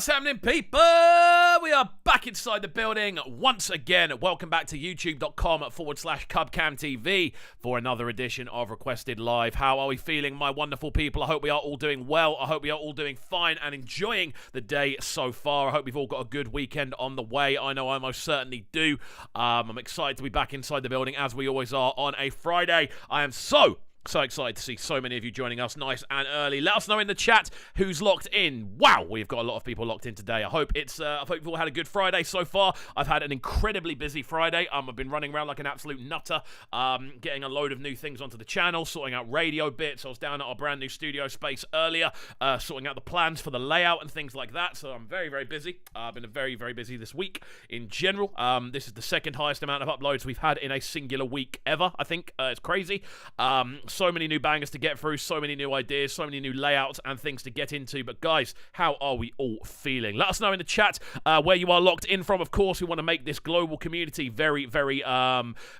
What's happening, people? We are back inside the building once again. Welcome back to youtube.com/Cubcamtv for another edition of Requested Live. How are we feeling, my wonderful people? I hope we are all doing well. I hope we are all doing fine and enjoying the day so far. I hope we've all got a good weekend on the way. I know I most certainly do. I'm excited to be back inside the building as we always are on a Friday. I am so excited to see so many of you joining us nice and early. Let us know in the chat who's locked in. Wow, we've got a lot of people locked in today. I hope you've all had a good Friday so far. I've had an incredibly busy Friday. I've been running around like an absolute nutter, getting a load of new things onto the channel, sorting out radio bits. I was down at our brand new studio space earlier, sorting out the plans for the layout and things like that. So I'm very, very busy. I've been very, very busy this week in general. This is the second highest amount of uploads we've had in a singular week ever, I think. It's crazy. So many new bangers to get through, so many new ideas, so many new layouts and things to get into. But guys, how are we all feeling? Let us know in the chat where you are locked in from. Of course, we want to make this global community very, very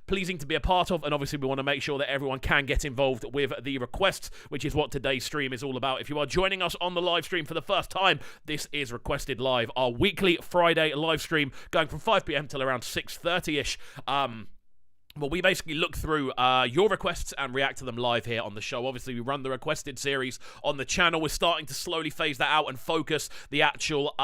pleasing to be a part of, and obviously we want to make sure that everyone can get involved with the requests, which is what today's stream is all about. If you are joining us on the live stream for the first time, this is Requested Live, our weekly Friday live stream going from 5 p.m. till around 6:30ish. Well, we basically look through your requests and react to them live here on the show. Obviously, we run the requested series on the channel. We're starting to slowly phase that out and focus the actual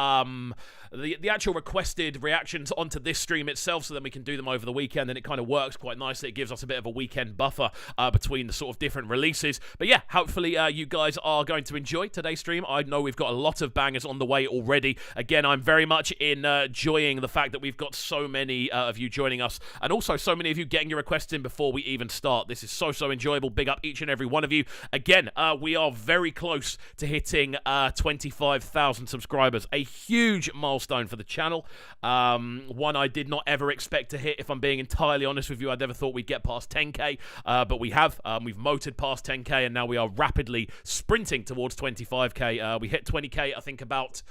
the actual requested reactions onto this stream itself, so then we can do them over the weekend, and it kind of works quite nicely. It gives us a bit of a weekend buffer between the sort of different releases. But yeah, hopefully you guys are going to enjoy today's stream. I know we've got a lot of bangers on the way already. Again, I'm very much enjoying the fact that we've got so many of you joining us, and also so many of you getting your requests in before we even start. This is so enjoyable. Big up each and every one of you. Again, we are very close to hitting 25,000 subscribers. A huge milestone for the channel. One I did not ever expect to hit, if I'm being entirely honest with you. I never thought we'd get past 10k, but we have. We've motored past 10k, and now we are rapidly sprinting towards 25k. We hit 20k, I think, about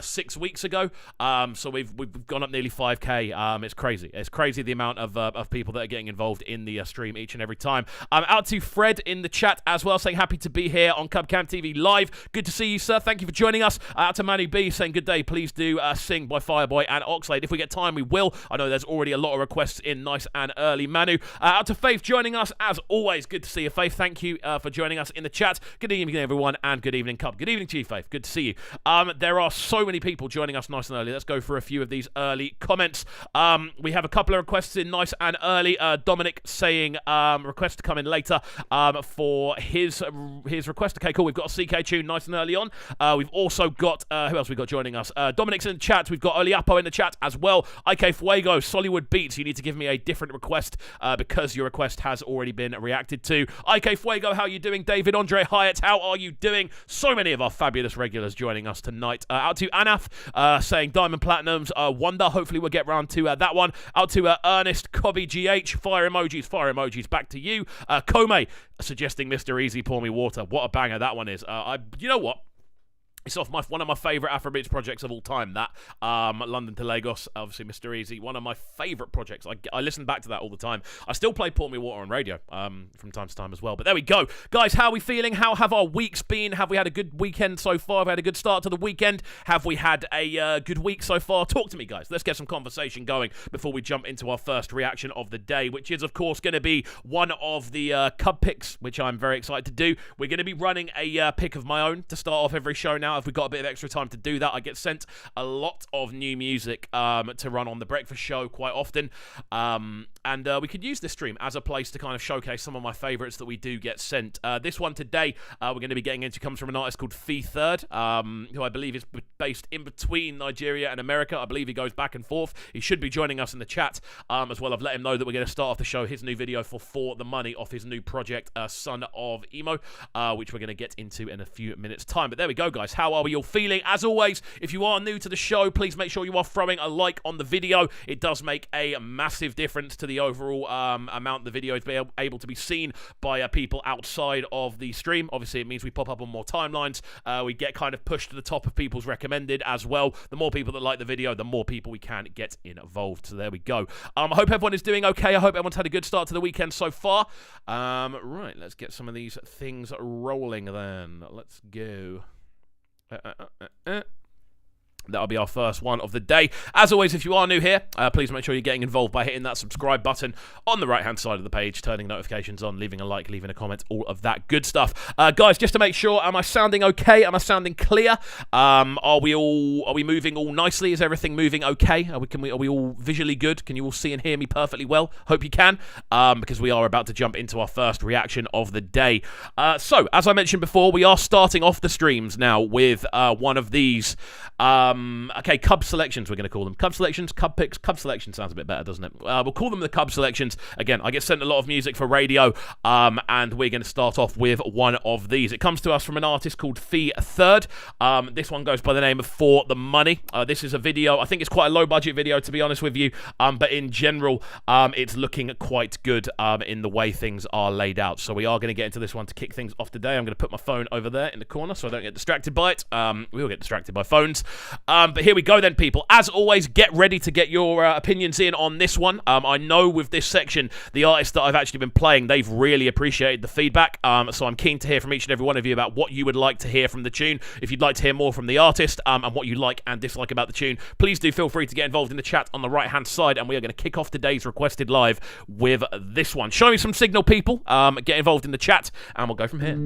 6 weeks ago. So we've gone up nearly 5k. It's crazy. It's crazy the amount of people that are getting involved in the stream each and every time. Out to Fred in the chat as well, saying happy to be here on Cubcamtv Live. Good to see you, sir. Thank you for joining us. Out to Manu B saying good day. Please do Sing by Fireboy and Oxlade. If we get time, we will. I know there's already a lot of requests in nice and early. Manu. Out to Faith joining us as always. Good to see you, Faith. Thank you for joining us in the chat. Good evening, everyone, and good evening, Cub. Good evening to you, Faith. Good to see you. There are so many people joining us nice and early. Let's go for a few of these early comments. We have a couple of requests in nice and early. Dominic saying request to come in later for his request. Okay, cool. We've got a CK tune nice and early on. We've also got who else we got joining us? Dominic's in the chat. We've got Oliapo in the chat as well. Ckay Fuego, Sollywood Beats. You need to give me a different request because your request has already been reacted to. Ckay Fuego, how are you doing? David Andre Hyatt, how are you doing? So many of our fabulous regulars joining us tonight. Out to Anaf saying Diamond Platnumz. Wonder. Hopefully we'll get round to that one. Out to Ernest Cobby GH. Fire emojis. Back to you. Kome suggesting Mr. Eazi Pour Me Water. What a banger that one is. You know what? It's off one of my favourite Afrobeats projects of all time, that. London to Lagos, obviously Mr. Eazi, one of my favourite projects. I listen back to that all the time. I still play Pour Me Water on radio from time to time as well. But there we go. Guys, how are we feeling? How have our weeks been? Have we had a good weekend so far? Have we had a good start to the weekend? Have we had a good week so far? Talk to me, guys. Let's get some conversation going before we jump into our first reaction of the day, which is, of course, going to be one of the Cub picks, which I'm very excited to do. We're going to be running a pick of my own to start off every show now. If we've got a bit of extra time to do that, I get sent a lot of new music to run on the breakfast show quite often, and we could use this stream as a place to kind of showcase some of my favourites that we do get sent. This one today we're going to be getting into comes from an artist called Fee Third, who I believe is based in between Nigeria and America. I believe he goes back and forth. He should be joining us in the chat as well. I've let him know that we're going to start off the show his new video for the money off his new project, Son of Emo, which we're going to get into in a few minutes time. But there we go, guys. How are we all feeling? As always, if you are new to the show, please make sure you are throwing a like on the video. It does make a massive difference to the overall amount the video is able to be seen by people outside of the stream. Obviously, it means we pop up on more timelines. We get kind of pushed to the top of people's recommended as well. The more people that like the video, the more people we can get involved. So there we go. I hope everyone is doing okay. I hope everyone's had a good start to the weekend so far. Right, let's get some of these things rolling then. Let's go. That'll be our first one of the day. As always, if you are new here, please make sure you're getting involved by hitting that subscribe button on the right-hand side of the page, turning notifications on, leaving a like, leaving a comment, all of that good stuff. Guys, just to make sure, am I sounding okay? Am I sounding clear? Are we moving all nicely? Is everything moving okay? Are we all visually good? Can you all see and hear me perfectly well? Hope you can, because we are about to jump into our first reaction of the day. So, as I mentioned before, we are starting off the streams now with one of these. Okay, Cub selections, we're going to call them. Cub selections, Cub picks. Cub selection sounds a bit better, doesn't it? We'll call them the Cub selections. Again, I get sent a lot of music for radio, and we're going to start off with one of these. It comes to us from an artist called Fee Third. This one goes by the name of For the Money. This is a video. I think it's quite a low-budget video, to be honest with you, but in general, it's looking quite good in the way things are laid out. So we are going to get into this one to kick things off today. I'm going to put my phone over there in the corner so I don't get distracted by it. We will get distracted by phones. But here we go then, people. As always, get ready to get your opinions in on this one. I know with this section, the artists that I've actually been playing, they've really appreciated the feedback. So I'm keen to hear from each and every one of you about what you would like to hear from the tune. If you'd like to hear more from the artist and what you like and dislike about the tune, please do feel free to get involved in the chat on the right-hand side. And we are going to kick off today's requested live with this one. Show me some signal, people. Get involved in the chat, and we'll go from here.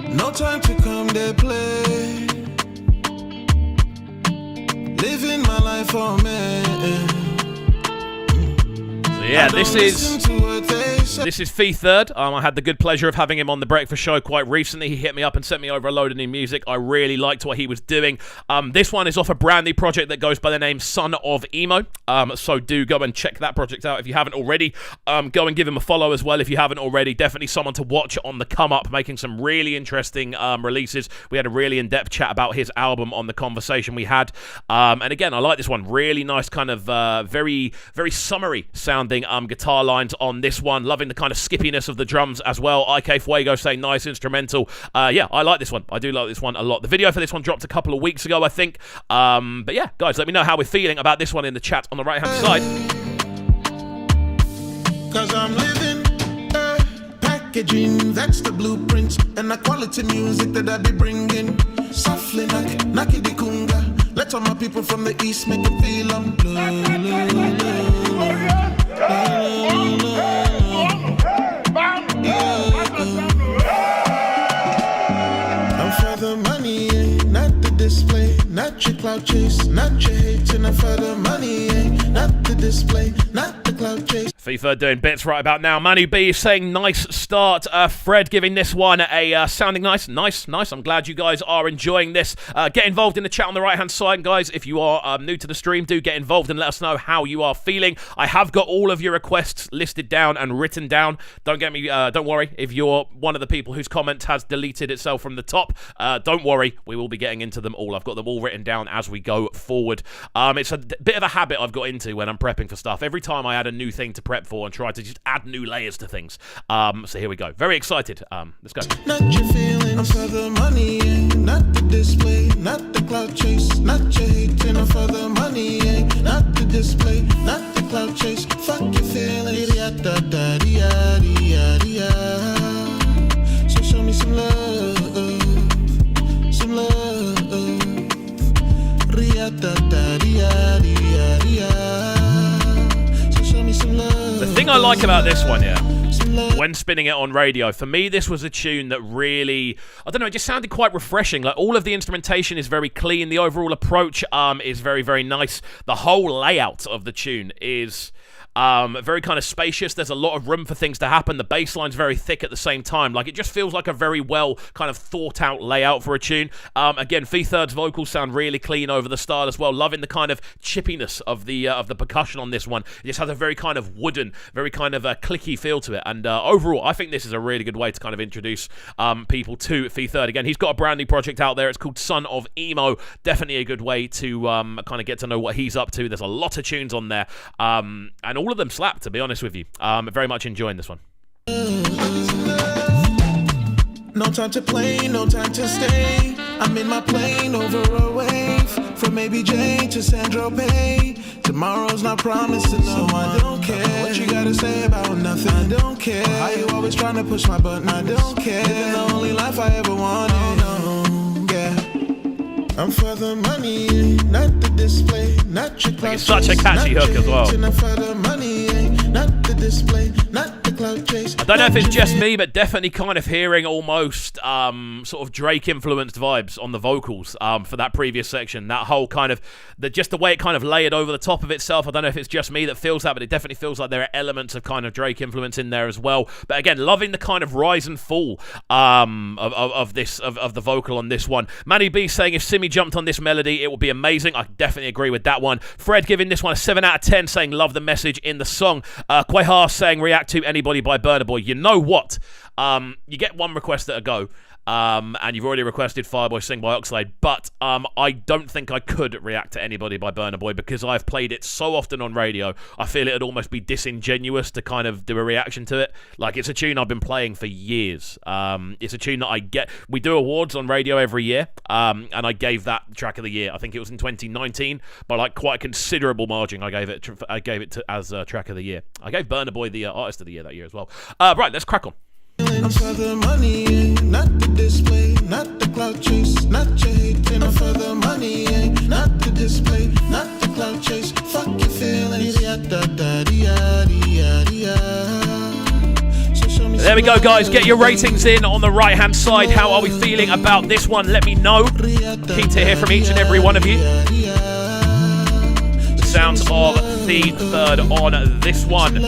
No time to come to play. Living my life for me. Yeah, this is Fee Third. I had the good pleasure of having him on The Breakfast Show quite recently. He hit me up and sent me over a load of new music. I really liked what he was doing. This one is off a brand new project that goes by the name Son of Emo. So do go and check that project out if you haven't already. Go and give him a follow as well if you haven't already. Definitely someone to watch on the come up, making some really interesting releases. We had a really in-depth chat about his album on the conversation we had. And again, I like this one. Really nice kind of very, very summery sounding guitar lines on this one. Loving the kind of skippiness of the drums as well. Ckay saying nice instrumental. Yeah, I like this one. I do like this one a lot. The video for this one dropped a couple of weeks ago, I think. But yeah, guys, let me know how we're feeling about this one in the chat on the right-hand side. 'Cause I'm living packaging, that's the blueprint, and the quality music that I be bringing. Softly knock it the kunga. Let all my people from the east make it feel I'm I'm for the money, not the display, not your cloud chase, not your hating. I'm for the money, not the display, not the cloud chase. FIFA doing bits right about now. Manu B is saying nice start. Fred giving this one a sounding nice. I'm glad you guys are enjoying this. Get involved in the chat on the right-hand side, guys. If you are new to the stream, do get involved and let us know how you are feeling. I have got all of your requests listed down and written down. Don't worry if you're one of the people whose comment has deleted itself from the top. Don't worry, we will be getting into them all. I've got them all written down as we go forward. It's a bit of a habit I've got into when I'm prepping for stuff. Every time I add a new thing to prep for and try to just add new layers to things. So here we go. Very excited. Let's go. Not your feeling, I'm for the money, not the display, not the cloud chase, not your hating, I'm for the money, not the display, not the cloud chase. Fuck your feelings. So show me some love, some love. So show me some love. The thing I like about this one, yeah, when spinning it on radio, for me, this was a tune that really, I don't know, it just sounded quite refreshing. Like, all of the instrumentation is very clean. The overall approach is very, very nice. The whole layout of the tune is very kind of spacious. There's a lot of room for things to happen. The bass line's very thick at the same time. Like, it just feels like a very well kind of thought out layout for a tune. Again, Fee Third's vocals sound really clean over the style as well. Loving the kind of chippiness of the percussion on this one. It just has a very kind of wooden, very kind of a clicky feel to it. And overall, I think this is a really good way to kind of introduce people to Fee Third. Again, he's got a brand new project out there. It's called Son of Emo. Definitely a good way to kind of get to know what he's up to. There's a lot of tunes on there. And all of them slap, to be honest with you. Very much enjoying this one. No time to play, no time to stay. I'm in my plane over a wave. From maybe J to Sandro Pay. Tomorrow's not promised to no one. I don't care what you gotta say about nothing. I don't care how you always trying to push my button. I don't care. Living the only life I ever wanted. Oh, no, yeah. I'm for the money, not the display, not your clout. It's such a catchy hook as well. For the money, not the display, not the clout chase. I don't know if it's just me, but definitely kind of hearing almost sort of Drake influenced vibes on the vocals for that previous section. That whole kind of just the way it kind of layered over the top of itself. I don't know if it's just me that feels that, but it definitely feels like there are elements of kind of Drake influence in there as well. But again, loving the kind of rise and fall of the vocal on this one. Manny B saying if Simi jumped on this melody, it would be amazing. I definitely agree with that one. Fred giving this one a 7 out of 10, saying love the message in the song. Ckay saying react to Anybody by Burna Boy. You know what? You get one request at a go. And you've already requested Fireboy Sing by Oxlade, but I don't think I could react to Anybody by Burna Boy because I've played it so often on radio. I feel it'd almost be disingenuous to kind of do a reaction to it. Like, it's a tune I've been playing for years. It's a tune that we do awards on radio every year, and I gave that track of the year. I think it was in 2019, by like quite a considerable margin. I gave it as track of the year. I gave Burna Boy the artist of the year that year as well. Right, let's crack on. I'm for the money, not the display, not the clout chase, not your hate. I'm for the money, not the display, not the clout chase. Fuck your feelings. There we go, guys. Get your ratings in on the right-hand side. How are we feeling about this one? Let me know. Keen to hear from each and every one of you. The sounds of the third on this one.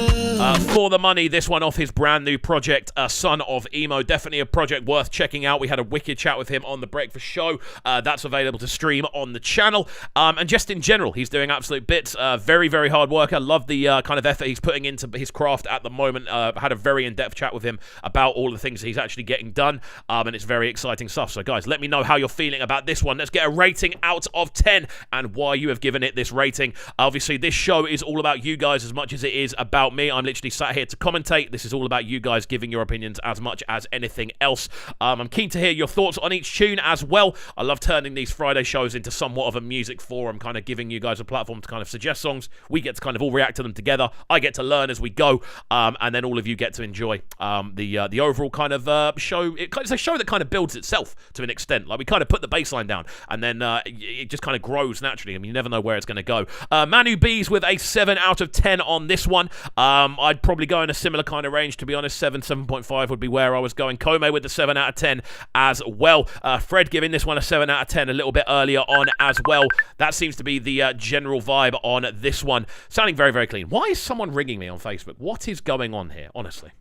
For the money, this one off his brand new project, Son of Emo. Definitely a project worth checking out. We had a wicked chat with him on the Breakfast Show. That's available to stream on the channel. And just in general, he's doing absolute bits. Very, very hard worker. Love the kind of effort he's putting into his craft at the moment. Had a very in-depth chat with him about all the things he's actually getting done. And it's very exciting stuff. So, guys, let me know how you're feeling about this one. Let's get a rating out of 10 and why you have given it this rating. Obviously, this show is all about you guys as much as it is about me. I'm literally sat here to commentate. This is all about you guys giving your opinions as much as anything else. I'm keen to hear your thoughts on each tune as well. I love turning these Friday shows into somewhat of a music forum, kind of giving you guys a platform to kind of suggest songs. We get to kind of all react to them together. I get to learn as we go, and then all of you get to enjoy the overall kind of show. It's a show that kind of builds itself to an extent. Like, we kind of put the baseline down, and then it just kind of grows naturally. I mean, you never know where it's going to go. Manu B's with a 7 out of 10 on this one. I'd probably go in a similar kind of range, to be honest. 7.5 would be where I was going. Ckay with the 7 out of 10 as well. Fred giving this one a 7 out of 10 a little bit earlier on as well. That seems to be the general vibe on this one. Sounding very, very clean. Why is someone ringing me on Facebook? What is going on here, honestly?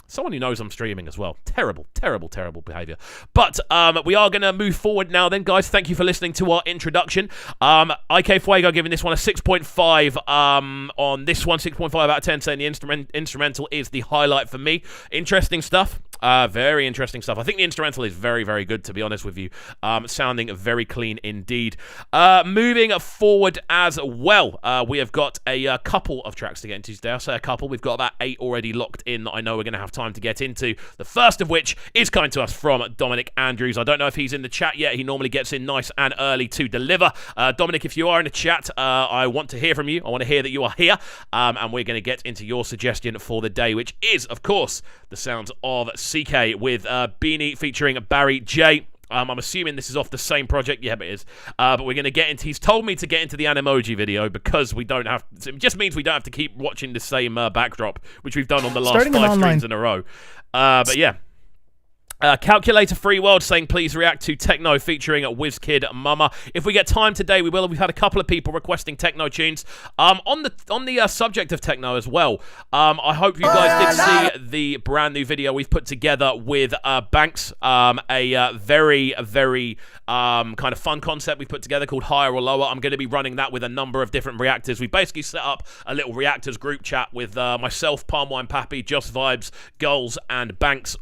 Someone who knows I'm streaming as well. Terrible, terrible, terrible behaviour. But we are going to move forward now then, guys. Thank you for listening to our introduction. Ckay giving this one a 6.5 on this one. 6.5 out of 10, saying the instrumental is the highlight for me. Interesting stuff. Very interesting stuff. I think the instrumental is very, very good, to be honest with you. Sounding very clean indeed. Moving forward as well, we have got a couple of tracks to get into today. I say a couple. We've got about 8 already locked in that I know we're going to have time to get into. The first of which is coming to us from Dominic Andrews. I don't know if he's in the chat yet. He normally gets in nice and early to deliver. Dominic, if you are in the chat, I want to hear from you. I want to hear that you are here. And we're going to get into your suggestion for the day, which is, of course, the sounds of Ckay with Beanie featuring Barry J. I'm assuming this is off the same project. Yeah, but it is. But we're going to get into... He's told me to get into the Animoji video because we don't have... It just means we don't have to keep watching the same backdrop, which we've done on the last 5 streams in a row. But yeah. Calculator Free World saying please react to Techno featuring WizKid Mama. If we get time today, we will. We've had a couple of people requesting techno tunes. On the subject of techno as well, I hope you guys did see the brand new video we've put together with Banks. A very, very kind of fun concept we've put together called Higher or Lower. I'm going to be running that with a number of different reactors. We basically set up a little reactors group chat with myself, Palm Wine Pappy, Just Vibes, Goals, and Banks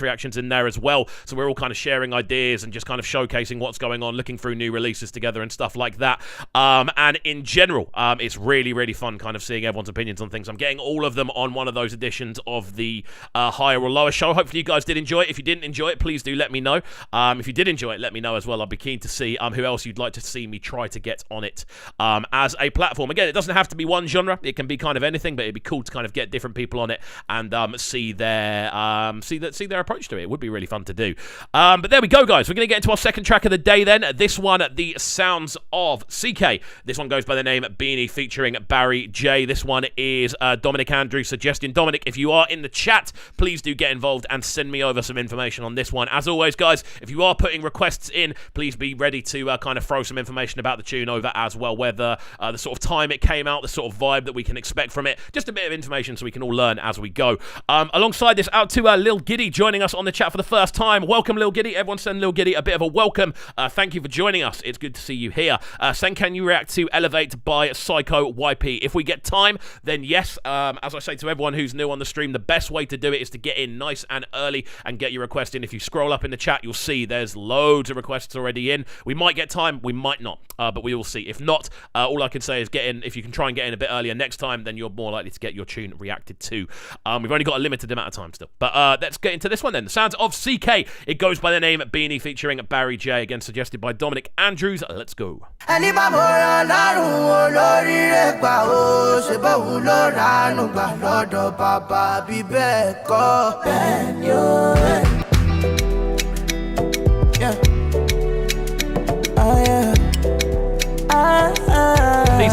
reactions in there. there as well. So we're all kind of sharing ideas and just kind of showcasing what's going on, looking through new releases together and stuff like that. And in general, it's really, really fun kind of seeing everyone's opinions on things. I'm getting all of them on one of those editions of the Higher or Lower show. Hopefully you guys did enjoy it. If you didn't enjoy it, please do let me know. If you did enjoy it, let me know as well. I'll be keen to see who else you'd like to see me try to get on it as a platform. Again, it doesn't have to be one genre. It can be kind of anything, but it'd be cool to kind of get different people on it and see their approach to it. It would be really fun to do. But there we go, guys. We're going to get into our second track of the day then. This one, the sounds of Ckay. This one goes by the name Beanie featuring Barry J. This one is Dominic Andrews' suggestion. Dominic, if you are in the chat, please do get involved and send me over some information on this one. As always, guys, if you are putting requests in, please be ready to kind of throw some information about the tune over as well, whether the sort of time it came out, the sort of vibe that we can expect from it, just a bit of information so we can all learn as we go. Alongside this, out to Lil Giddy joining us on the chat for the first time. Welcome, Lil Giddy. Everyone send Lil Giddy a bit of a welcome. Thank you for joining us. It's good to see you here. Saying, can you react to Elevate by Psycho YP? If we get time, then yes. As I say to everyone who's new on the stream, the best way to do it is to get in nice and early and get your request in. If you scroll up in the chat, you'll see there's loads of requests already in. We might get time, we might not, but we will see. If not, all I can say is get in. If you can try and get in a bit earlier next time, then you're more likely to get your tune reacted to. We've only got a limited amount of time still. But let's get into this one then. The sounds of Ckay. It goes by the name Beanie featuring Barry J. Again, suggested by Dominic Andrews. Let's go. These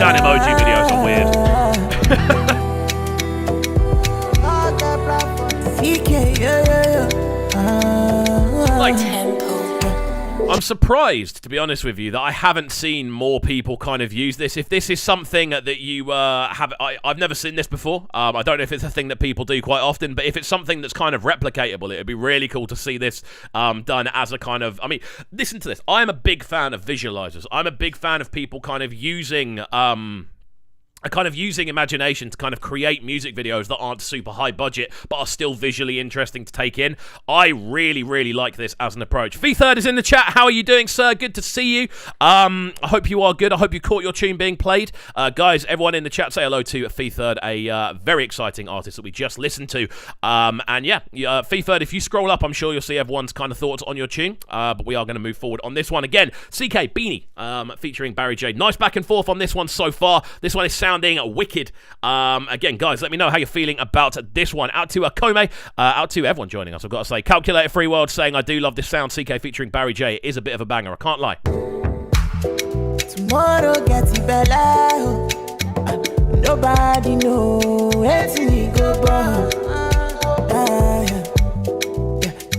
animoji videos are weird. Like, I'm surprised, to be honest with you, that I haven't seen more people kind of use this. If this is something that you have, I've never seen this before. I don't know if it's a thing that people do quite often, but if it's something that's kind of replicatable, it'd be really cool to see this done as a kind of, I mean, listen to this. I'm a big fan of visualizers. I'm a big fan of people kind of using imagination to kind of create music videos that aren't super high budget but are still visually interesting to take in. I really, really like this as an approach. V3rd is in the chat. How are you doing, sir? Good to see you. I hope you are good. I hope you caught your tune being played. Guys, everyone in the chat, say hello to V3rd, a very exciting artist that we just listened to. And yeah, V3rd, if you scroll up, I'm sure you'll see everyone's kind of thoughts on your tune. But we are going to move forward on this one. Again, Ckay, Beanie, featuring Barry J. Nice back and forth on this one so far. This one is sounding wicked. Again, guys, let me know how you're feeling about this one. Out to Ckay, out to everyone joining us, I've got to say. Calculator Free World saying, I do love this sound. Ckay featuring Barry J. It is a bit of a banger, I can't lie. Tomorrow gets better. Nobody knows where to go.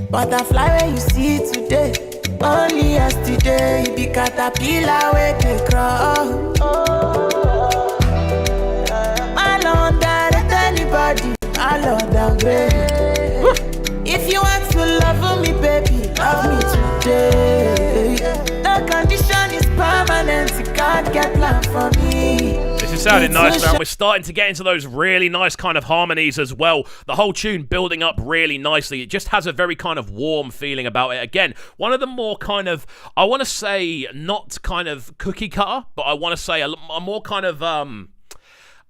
Butterfly where you see today, only yesterday you be caterpillar where they crawl. Anybody, I love that way. If you want to love me, baby, love me today. The condition is permanent, you can't get planned for me. This is sounding nice, man. We're starting to get into those really nice kind of harmonies as well. The whole tune building up really nicely. It just has a very kind of warm feeling about it. Again, one of the more kind of, I want to say, not kind of cookie cutter, but I want to say a more kind of,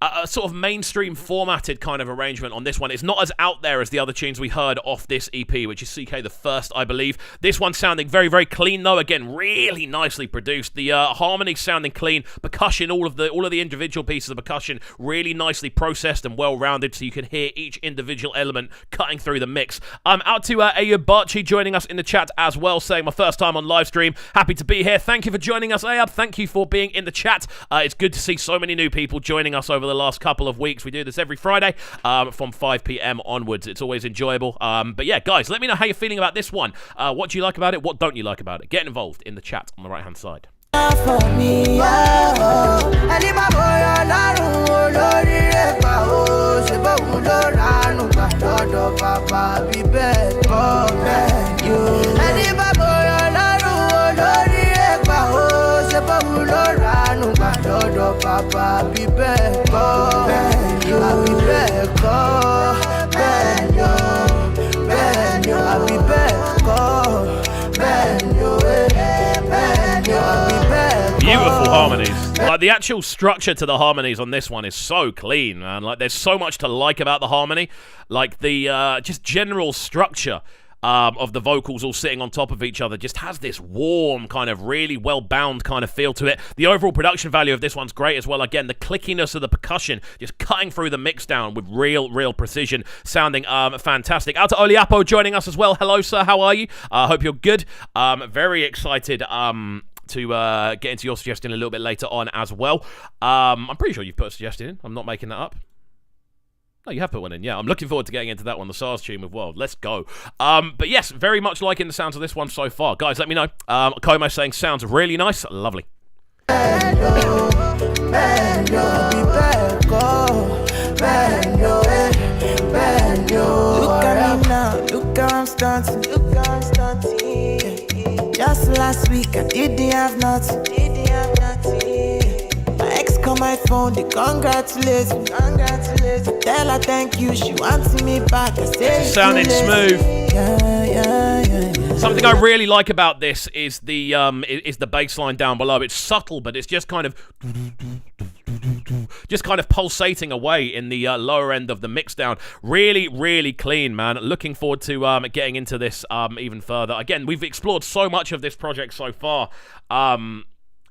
a sort of mainstream formatted kind of arrangement on this one. It's not as out there as the other tunes we heard off this EP, which is Ckay the First, I believe. This one sounding very, very clean though. Again, really nicely produced. The harmony sounding clean. Percussion, all of the individual pieces of percussion really nicely processed and well-rounded, so you can hear each individual element cutting through the mix. Out to Ayub Barchi joining us in the chat as well, saying my first time on live stream. Happy to be here. Thank you for joining us, Ayub. Thank you for being in the chat. It's good to see so many new people joining us over the last couple of weeks. We do this every Friday from 5 p.m. onwards. It's always enjoyable. But yeah, guys, let me know how you're feeling about this one. What do you like about it? What don't you like about it? Get involved in the chat on the right-hand side. Papa, be back, I'll be back, I'll be back. the actual structure to the harmonies on this one is so clean, man. Like, there's so much to like about the harmony. Like, the just general structure of the vocals all sitting on top of each other just has this warm, kind of really well-bound kind of feel to it. The overall production value of this one's great as well. Again, the clickiness of the percussion just cutting through the mix down with real precision, sounding fantastic. Out to Oliapo joining us as well. Hello, sir. How are you? Hope you're good. Very excited to get into your suggestion a little bit later on as well. I'm pretty sure you've put a suggestion in. I'm not making that up. No, you have put one in. Yeah, I'm looking forward to getting into that one, the Sars tune with World. Let's go. But yes, very much liking the sounds of this one so far. Guys, let me know. Como saying sounds really nice. Lovely. Look at me now, look how I'm stunting. Just last week I didn't have nothing. My ex called my phone, they congratulate me. I tell her thank you, she wants me back. I say sounding smooth. Yeah. Something I really like about this is the bass line down below. It's subtle, but it's just kind of pulsating away in the lower end of the mix down. Really clean, man. Looking forward to getting into this even further. Again, we've explored so much of this project so far.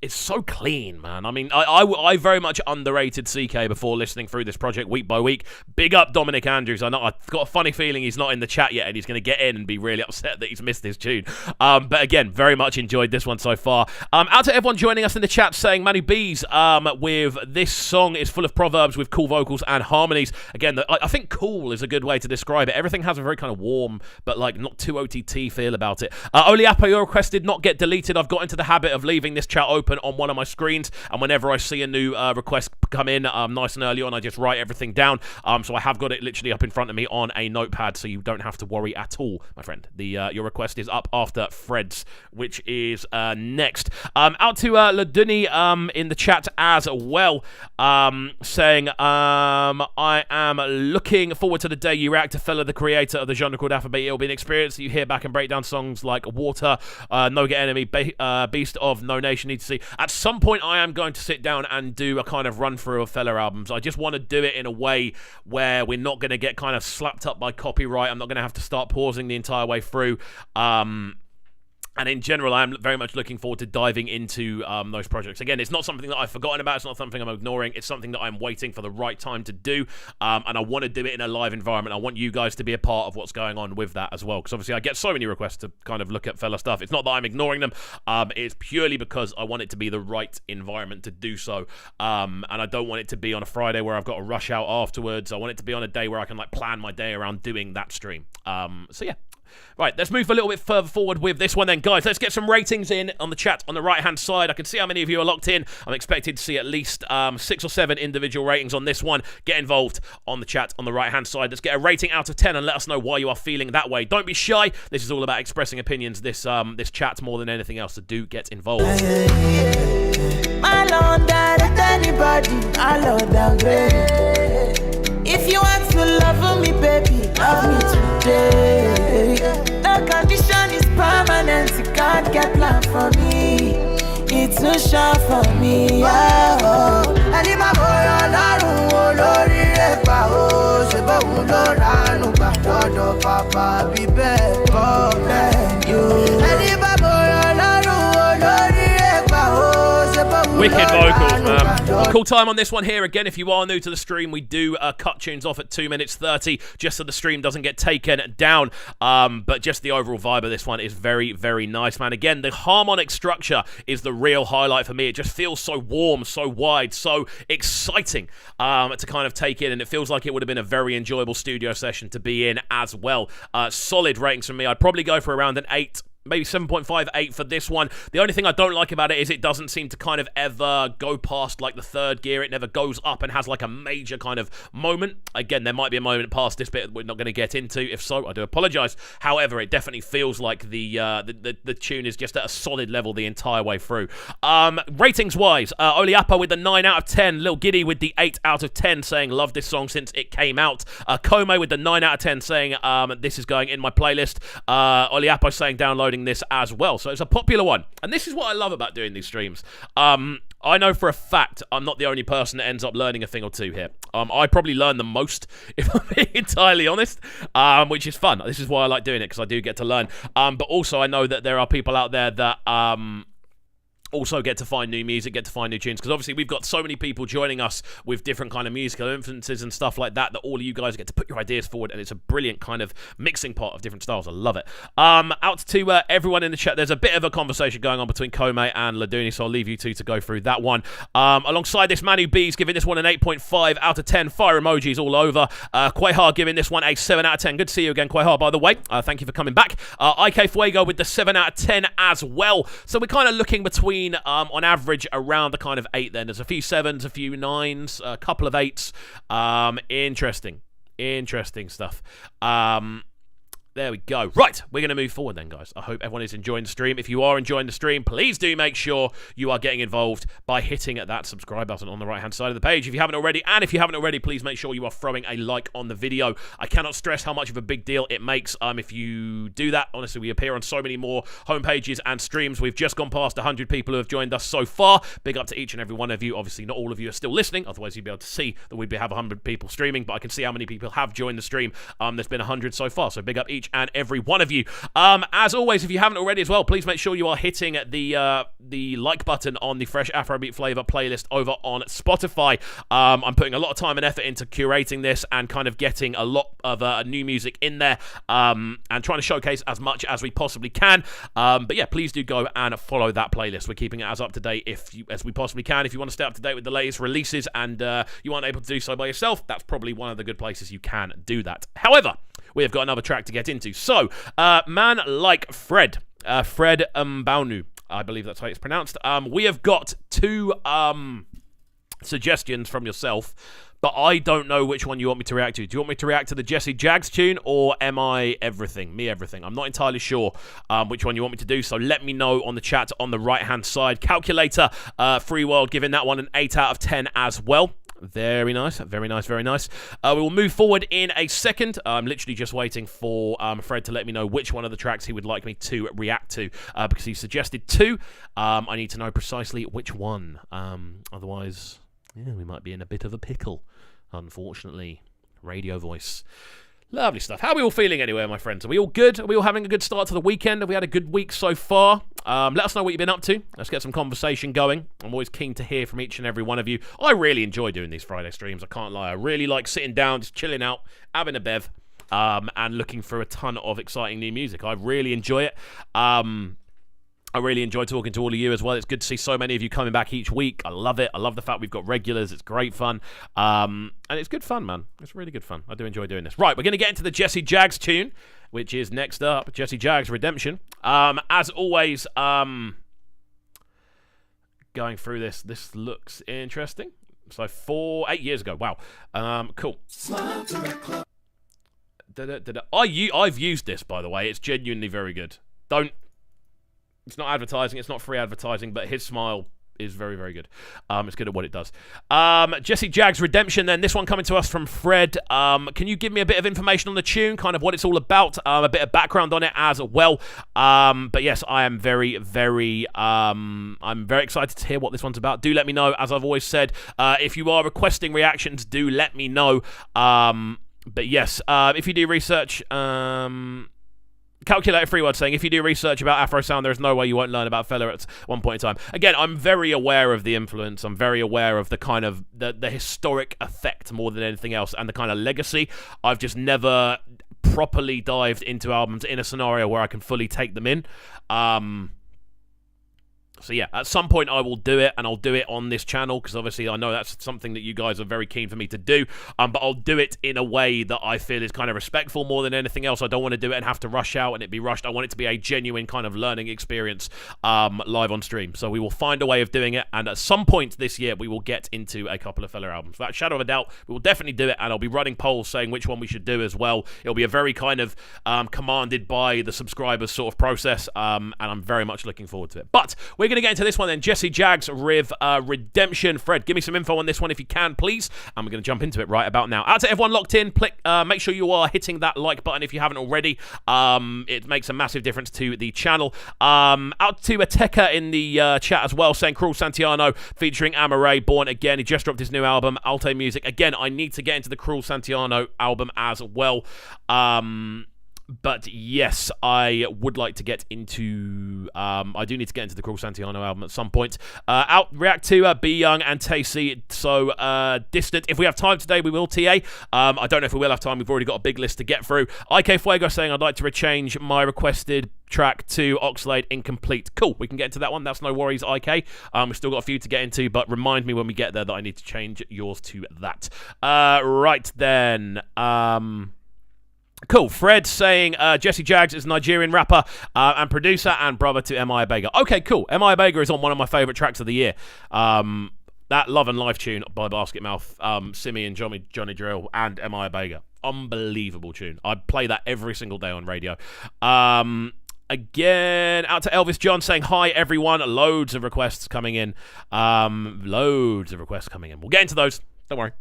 It's so clean, man. I mean, I very much underrated Ckay before listening through this project week by week. Big up Dominic Andrews. I know I've got a funny feeling he's not in the chat yet and he's going to get in and be really upset that he's missed this tune. But again, very much enjoyed this one so far. Out to everyone joining us in the chat saying Manny B's with this song is full of proverbs with cool vocals and harmonies. Again, I think cool is a good way to describe it. Everything has a very kind of warm but like not too OTT feel about it. Oliapo, your request did not get deleted. I've got into the habit of leaving this chat open on one of my screens, and whenever I see a new request come in nice and early on, I just write everything down. So I have got it literally up in front of me on a notepad, so you don't have to worry at all, my friend. Your request is up after Fred's, which is next. Out to Laduni in the chat as well, saying I am looking forward to the day you react to Fella, the creator of the genre called Afrobeat. It'll be an experience that you hear back and break down songs like Water, No Get Enemy, Beast of No Nation, Need to See. At some point, I am going to sit down and do a kind of run-through of Fella albums. I just want to do it in a way where we're not going to get kind of slapped up by copyright. I'm not going to have to start pausing the entire way through. And in general, I am very much looking forward to diving into those projects. Again, it's not something that I've forgotten about. It's not something I'm ignoring. It's something that I'm waiting for the right time to do. And I want to do it in a live environment. I want you guys to be a part of what's going on with that as well. Because obviously I get so many requests to kind of look at Fella stuff. It's not that I'm ignoring them. It's purely because I want it to be the right environment to do so. And I don't want it to be on a Friday where I've got to rush out afterwards. I want it to be on a day where I can like plan my day around doing that stream. So yeah. Right, let's move a little bit further forward with this one then, guys. Let's get some ratings in on the chat on the right-hand side. I can see how many of you are locked in. I'm expecting to see at least 6 or 7 individual ratings on this one. Get involved on the chat on the right-hand side. Let's get a rating out of 10 and let us know why you are feeling that way. Don't be shy. This is all about expressing opinions, this chat, more than anything else, so do get involved. My Lord, that anybody, I love downgrade. If you want to love me, baby, love me today. The condition is permanent, you can't get planned for me. It's too short for me, yeah. And if my boy on Papa, be better than you. And if my boy on Wicked vocals, man. Cool time on this one here. Again, if you are new to the stream, we do cut tunes off at 2 minutes 30, just so the stream doesn't get taken down. But just the overall vibe of this one is very, very nice, man. Again, the harmonic structure is the real highlight for me. It just feels so warm, so wide, so exciting to kind of take in, and it feels like it would have been a very enjoyable studio session to be in as well. Solid ratings from me. I'd probably go for around an 8. Maybe 7.58 for this one. The only thing I don't like about it is it doesn't seem to kind of ever go past like the third gear. It never goes up and has like a major kind of moment. Again, there might be a moment past this bit we're not going to get into. If so, I do apologize. However, it definitely feels like the tune is just at a solid level the entire way through. Ratings-wise, Oliapo with the 9 out of 10. Lil Giddy with the 8 out of 10 saying, love this song since it came out. Como with the 9 out of 10 saying, this is going in my playlist. Oliapo saying, download this as well, so it's a popular one, and this is what I love about doing these streams. I know for a fact I'm not the only person that ends up learning a thing or two here. I probably learn the most, if I'm being entirely honest, which is fun. This is why I like doing it, because I do get to learn. But also I know that there are people out there that also get to find new music, get to find new tunes, because obviously we've got so many people joining us with different kind of musical influences and stuff like that, that all of you guys get to put your ideas forward, and it's a brilliant kind of mixing pot of different styles. I love it. Out to everyone in the chat. There's a bit of a conversation going on between Ckay and Laduni, so I'll leave you two to go through that one. Alongside this, Manu B's giving this one an 8.5 out of 10. Fire emojis all over. Quayhar giving this one a 7 out of 10. Good to see you again, Quayhar, by the way. Thank you for coming back. Ckay with the 7 out of 10 as well. So we're kind of looking between on average around the kind of 8 then. There's a few 7s, a few 9s, a couple of 8s. Interesting stuff. There we go. Right, we're going to move forward then, guys. I hope everyone is enjoying the stream. If you are enjoying the stream, please do make sure you are getting involved by hitting that subscribe button on the right-hand side of the page if you haven't already. And if you haven't already, please make sure you are throwing a like on the video. I cannot stress how much of a big deal it makes if you do that. Honestly, we appear on so many more homepages and streams. We've just gone past 100 people who have joined us so far. Big up to each and every one of you. Obviously, not all of you are still listening. Otherwise, you'd be able to see that we'd have 100 people streaming. But I can see how many people have joined the stream. There's been 100 so far. So big up each and every one of you. As always, if you haven't already as well, please make sure you are hitting the like button on the Fresh Afrobeat Flavor playlist over on Spotify. I'm putting a lot of time and effort into curating this and kind of getting a lot of new music in there, and trying to showcase as much as we possibly can. But yeah, please do go and follow that playlist. We're keeping it as up to date as we possibly can. If you want to stay up to date with the latest releases and you aren't able to do so by yourself, that's probably one of the good places you can do that. However, we have got another track to get into. So, Man Like Fred. Fred Mbaunu. I believe that's how it's pronounced. We have got 2 suggestions from yourself, but I don't know which one you want me to react to. Do you want me to react to the Jesse Jagz tune, or am I everything? Me everything. I'm not entirely sure which one you want me to do, so let me know on the chat on the right-hand side. Calculator, Free World, giving that one an 8 out of 10 as well. Very nice, very nice, very nice. We will move forward in a second. I'm literally just waiting for Fred to let me know which one of the tracks he would like me to react to, because he suggested 2. I need to know precisely which one. Otherwise, yeah, we might be in a bit of a pickle, unfortunately. Radio voice. Lovely stuff. How are we all feeling anyway, my friends? Are we all good? Are we all having a good start to the weekend? Have we had a good week so far? Let us know what you've been up to. Let's get some conversation going. I'm always keen to hear from each and every one of you. I really enjoy doing these Friday streams, I can't lie. I really like sitting down, just chilling out, having a bev, and looking through a ton of exciting new music. I really enjoy it. I really enjoy talking to all of you as well. It's good to see so many of you coming back each week. I love it. I love the fact we've got regulars. It's great fun. And it's good fun, man. It's really good fun. I do enjoy doing this. Right, we're going to get into the Jesse Jagz tune, which is next up. Jesse Jagz Redemption. As always, going through this looks interesting. So 8 years ago. Wow. Cool. I've used this, by the way. It's genuinely very good. It's not advertising, it's not free advertising, but his smile is very, very good. It's good at what it does. Jesse Jagz Redemption then. This one coming to us from Fred. Can you give me a bit of information on the tune, kind of what it's all about, a bit of background on it as well. But yes, I am very, very, I'm very excited to hear what this one's about. Do let me know, as I've always said. If you are requesting reactions, do let me know. But yes, if you do research, Calculator Free World saying, if you do research about Afro sound, there is no way you won't learn about Fella at one point in time. Again, I'm very aware of the influence. I'm very aware of the kind of the historic effect more than anything else, and the kind of legacy. I've just never properly dived into albums in a scenario where I can fully take them in. So yeah, at some point I will do it, and I'll do it on this channel, because obviously I know that's something that you guys are very keen for me to do, but I'll do it in a way that I feel is kind of respectful more than anything else. I don't want to do it and have to rush out and it be rushed. I want it to be a genuine kind of learning experience live on stream. So we will find a way of doing it, and at some point this year we will get into a couple of Fella albums. Without a shadow of a doubt, we will definitely do it, and I'll be running polls saying which one we should do as well. It'll be a very kind of commanded by the subscribers sort of process, and I'm very much looking forward to it. But we're going to get into this one then. Jesse Jagz with Redemption. Fred, give me some info on this one if you can, please. And we're going to jump into it right about now. Out to everyone locked in. Make sure you are hitting that like button if you haven't already. It makes a massive difference to the channel. Out to Ckay in the chat as well, saying Cruel Santiano featuring Amore, Born Again. He just dropped his new album, Alte Music. Again, I need to get into the Cruel Santiano album as well. But yes, I would like to get into... I do need to get into the Cruel Santiano album at some point. React to Be Young and Tacy, So Distant. If we have time today, we will, TA. I don't know if we will have time. We've already got a big list to get through. Fuego saying, I'd like to rechange my requested track to Oxlade, Incomplete. Cool, we can get into that one. That's no worries, IK. We've still got a few to get into, but remind me when we get there that I need to change yours to that. Right then... Cool. Fred saying Jesse Jagz is a Nigerian rapper and producer and brother to M.I. Abega. Okay, cool. M.I. Abega is on one of my favourite tracks of the year. That Love and Life tune by Basket Mouth, Simi and Johnny Drill and M.I. Abega. Unbelievable tune. I play that every single day on radio. Again, out to Elvis John saying, hi, everyone. Loads of requests coming in. We'll get into those. Don't worry.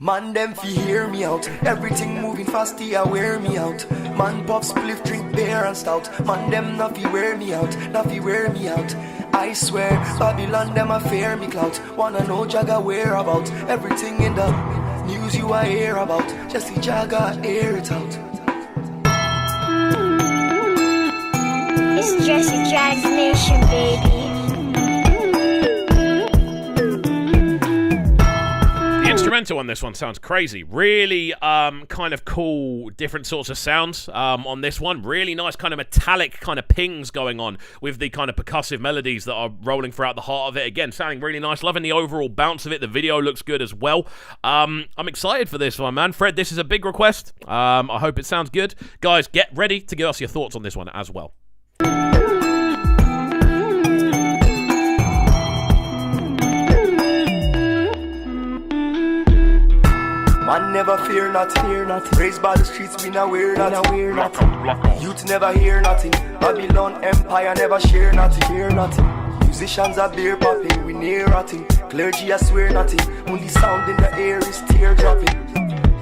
Man, them fi hear me out. Everything moving fast, yeah, wear me out. Man, pop, spliff, drink beer and stout. Man, them not fi wear me out, not fi wear me out. I swear, Babylon, them a fear me clout. Wanna know Jagga whereabout. Everything in the news you a hear about. Jesse Jagga, air it out. It's Jesse Jagz Nation, baby. Instrumental on this one sounds crazy. Really kind of cool, different sorts of sounds on this one. Really nice kind of metallic kind of pings going on with the kind of percussive melodies that are rolling throughout the heart of it. Again, sounding really nice. Loving the overall bounce of it. The video looks good as well. I'm excited for this one, man. Fred, this is a big request. I hope it sounds good. Guys, get ready to give us your thoughts on this one as well. Man never fear nothing. Raised by the streets, we not wear nothing. Youth never hear nothing. Babylon Empire never share nothing. Musicians are beer popping, we near rotting. Clergy I swear nothing. Only sound in the air is tear dropping.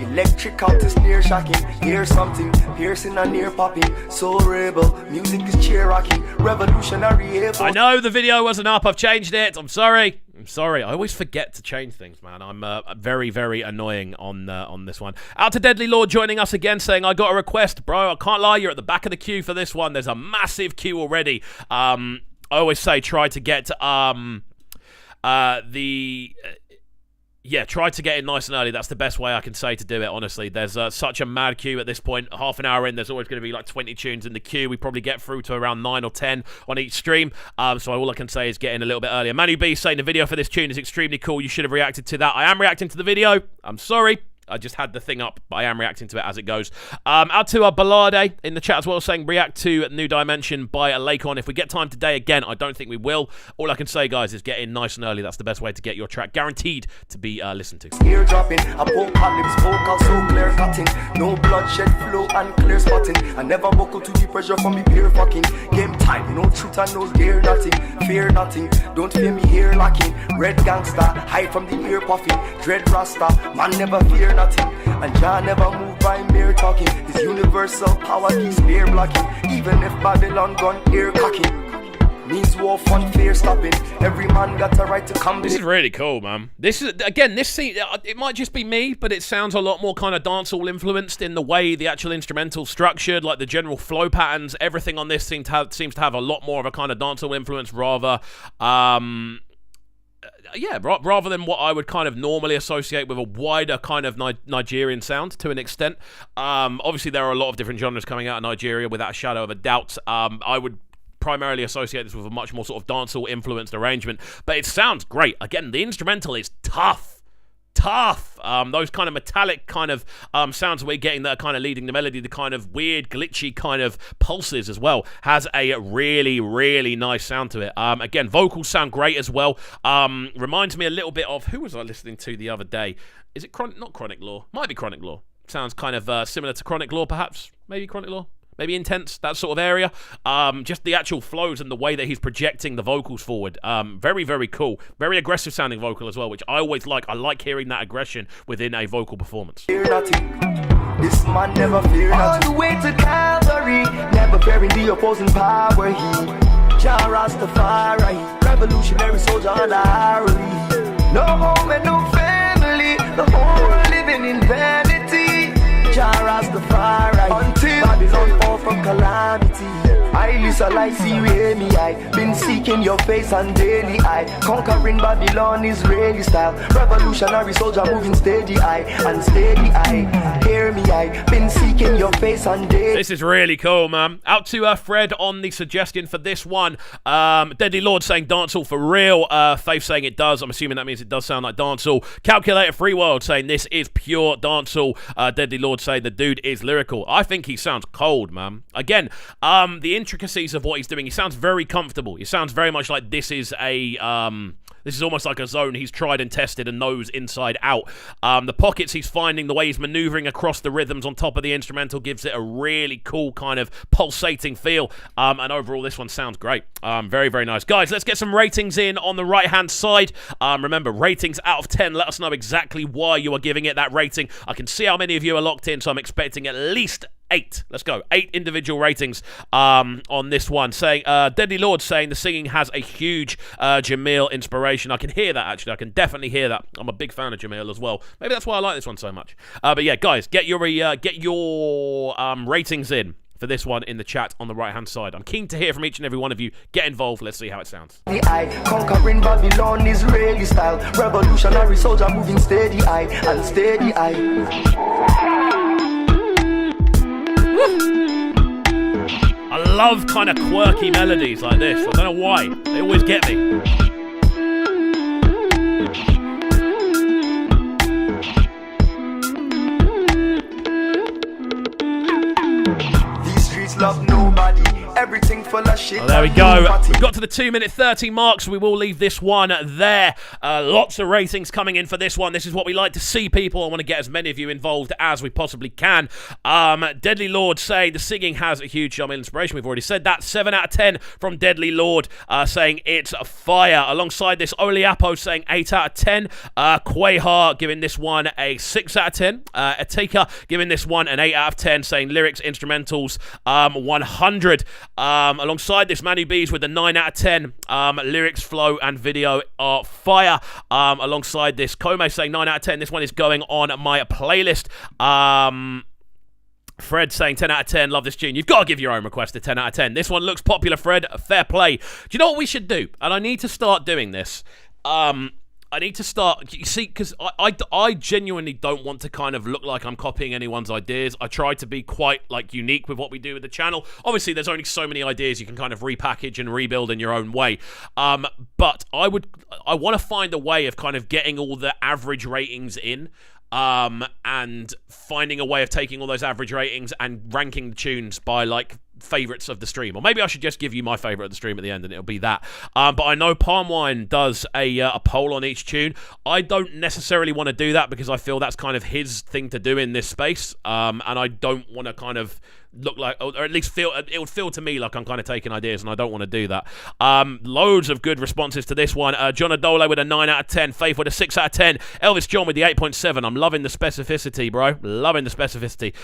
Electric out is near shocking. Hear something, piercing and near popping. So rebel, music is cheer rocking. Revolutionary. I know the video wasn't up, I've changed it. I'm sorry. I always forget to change things, man. I'm very, very annoying on this one. Out to Deadly Lord joining us again, saying, I got a request. Bro, I can't lie, you're at the back of the queue for this one. There's a massive queue already. I always say try to get try to get in nice and early. That's the best way I can say to do it, honestly. There's such a mad queue at this point. Half an hour in, there's always going to be like 20 tunes in the queue. We probably get through to around 9 or 10 on each stream. So all I can say is get in a little bit earlier. Manu B saying the video for this tune is extremely cool. You should have reacted to that. I am reacting to the video. I'm sorry. I just had the thing up, but I am reacting to it as it goes. Out to Ballade in the chat as well, saying react to New Dimension by Lakon. If we get time today again, I don't think we will. All I can say, guys, is get in nice and early. That's the best way to get your track guaranteed to be listened to. Ear dropping, apocalypse, vocal so clear cutting. No bloodshed flow and clear spotting. I never buckle to the pressure from me peer fucking. Game time, no truth and no dare nothing. Fear nothing, don't fear me here lacking. Red gangster, hide from the ear puffing. Dread rasta, man never fear nothing. And Jah never move by mere talking. His universal power keeps beer blocking. Even if Babylon gun ear cocking. Means war fun fear stopping. Every man got a right to come. This is really cool, man. This is, again, this scene, it might just be me, but it sounds a lot more kind of dancehall influenced in the way the actual instrumental structured, like the general flow patterns. Everything on this seems to have a lot more of a kind of dancehall influence rather rather than what I would kind of normally associate with a wider kind of Nigerian sound to an extent. Obviously, there are a lot of different genres coming out of Nigeria without a shadow of a doubt. I would primarily associate this with a much more sort of dancehall influenced arrangement, but it sounds great. Again, the instrumental is tough. Those kind of metallic kind of sounds we're getting that are kind of leading the melody, the kind of weird glitchy kind of pulses as well, has a really, really nice sound to it. Again, vocals sound great as well. Reminds me a little bit of, who was I listening to the other day? Is it not Chronic Law? Might be Chronic Law. Sounds kind of similar to Chronic Law, perhaps. Maybe Chronic Law. maybe intense, that sort of area. Just the actual flows and the way that he's projecting the vocals forward. Very, very cool. Very aggressive sounding vocal as well, which I always like. I like hearing that aggression within a vocal performance. Fear nothing. This man never fear nothing. All the way to Calvary, never fearing the opposing power. He Jah Rastafari, revolutionary soldier on our lead. No home and no family, the whole world living in vanity. Jah Rastafari, until Babylon fall from calamity. I listen like Syria, me I been seeking your face on daily I conquering Babylon Israeli style. Revolutionary soldier moving steady I and steady I. Hear me I been seeking your face on daily. This is really cool, man. Out to Fred on the suggestion for this one. Deadly Lord saying dancehall for real. Faith saying it does. I'm assuming that means it does sound like dancehall. Calculator Free World saying this is pure dancehall. Deadly Lord saying the dude is lyrical. I think he sounds cold, man. Again, the intricacies of what he's doing, he sounds very comfortable. He sounds very much like this is almost like a zone he's tried and tested and knows inside out. The pockets he's finding, the way he's maneuvering across the rhythms on top of the instrumental gives it a really cool kind of pulsating feel. And overall, this one sounds great. Very, very nice. Guys, let's get some ratings in on the right-hand side. Remember, ratings out of 10. Let us know exactly why you are giving it that rating. I can see how many of you are locked in, so I'm expecting at least 8. Let's go. 8 individual ratings on this one. Saying Deadly Lord saying the singing has a huge Jamil inspiration. I can hear that, actually. I can definitely hear that. I'm a big fan of Jamil as well. Maybe that's why I like this one so much. But yeah, guys, get your ratings in for this one in the chat on the right-hand side. I'm keen to hear from each and every one of you. Get involved. Let's see how it sounds. The eye, conquering Babylon Israeli style. Revolutionary soldier moving steady eye and steady eye. I love kind of quirky melodies like this. I don't know why. They always get me. These streets love nobody. Everything full of shit. Oh, there we go. We've got to the 2-minute 30 mark, so we will leave this one there. Lots of ratings coming in for this one. This is what we like to see, people. I want to get as many of you involved as we possibly can. Deadly Lord saying the singing has a huge Jamil inspiration. We've already said that. 7 out of 10 from Deadly Lord saying it's fire. Alongside this, Oliapo saying 8 out of 10. Ckay giving this one a 6 out of 10. Atika giving this one an 8 out of 10, saying lyrics, instrumentals, 100. Alongside this, Manu B's with a 9 out of 10. Lyrics, flow, and video are fire. Alongside this, Kome saying 9 out of 10. This one is going on my playlist. Fred saying 10 out of 10. Love this tune. You've got to give your own request a 10 out of 10. This one looks popular, Fred. Fair play. Do you know what we should do? And I need to start doing this. I need to start, you see, because I genuinely don't want to kind of look like I'm copying anyone's ideas. I try to be quite, like, unique with what we do with the channel. Obviously, there's only so many ideas you can kind of repackage and rebuild in your own way. But I want to find a way of kind of getting all the average ratings in. And finding a way of taking all those average ratings and ranking the tunes by, like, favorites of the stream. Or maybe I should just give you my favorite of the stream at the end and it'll be that. But I know Palm Wine does a poll on each tune. I don't necessarily want to do that because I feel that's kind of his thing to do in this space. And I don't want to kind of look like, or at least feel, it would feel to me like I'm kind of taking ideas, and I don't want to do that. Loads of good responses to this one. John Adole with a 9 out of 10. Faith with a 6 out of 10. Elvis John with the 8.7. I'm loving the specificity, bro. Loving the specificity.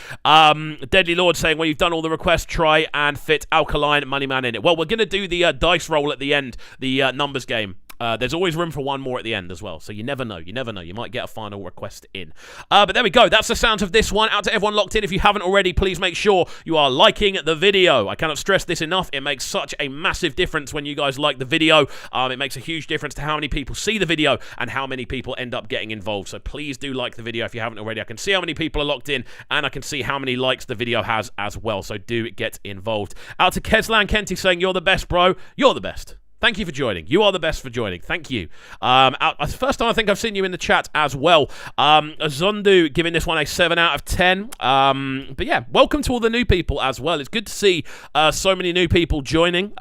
Deadly Lord saying, well, you've done all the requests. Try and fit Alkaline Money Man in it. Well, we're going to do the dice roll at the end, the numbers game. There's always room for one more at the end as well, so you never know. You never know. You might get a final request in. But there we go. That's the sounds of this one. Out to everyone locked in. If you haven't already, please make sure you are liking the video. I cannot stress this enough. It makes such a massive difference when you guys like the video. It makes a huge difference to how many people see the video and how many people end up getting involved. So please do like the video if you haven't already. I can see how many people are locked in, and I can see how many likes the video has as well. So do get involved. Out to Keslan Kenty saying, you're the best, bro. You're the best. Thank you for joining. You are the best for joining. Thank you. First time I think I've seen you in the chat as well. Zondu giving this one a 7 out of 10. But yeah, welcome to all the new people as well. It's good to see so many new people joining.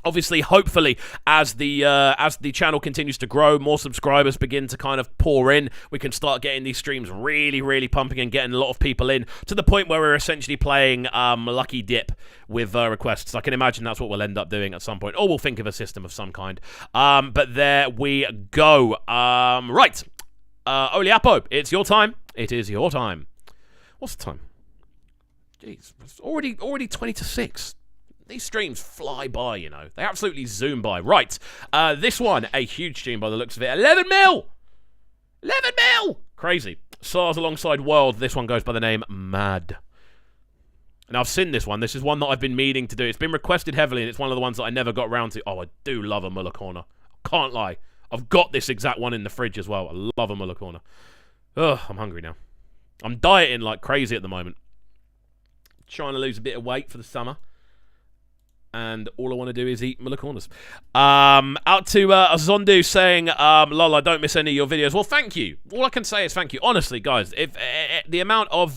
Obviously, hopefully, as the channel continues to grow, more subscribers begin to kind of pour in, we can start getting these streams really, really pumping and getting a lot of people in to the point where we're essentially playing Lucky Dip with requests. I can imagine that's what we'll end up doing at some point, or we'll think of a system of some kind. But there we go. Right. Oliapo, it's your time. It is your time. What's the time? Jeez, it's already 20 to 6. These streams fly by, you know. They absolutely zoom by. Right. This one, a huge stream by the looks of it. 11 mil! 11 mil! Crazy. Sars alongside World. This one goes by the name Mad. And I've seen this one. This is one that I've been meaning to do. It's been requested heavily, and it's one of the ones that I never got around to. Oh, I do love a Muller Corner. Can't lie. I've got this exact one in the fridge as well. I love a Muller Corner. Ugh, I'm hungry now. I'm dieting like crazy at the moment. Trying to lose a bit of weight for the summer. And all I want to do is eat Muller Corners. Out to Zondu saying, lol, I don't miss any of your videos. Well, thank you. All I can say is thank you. Honestly, guys, if the amount of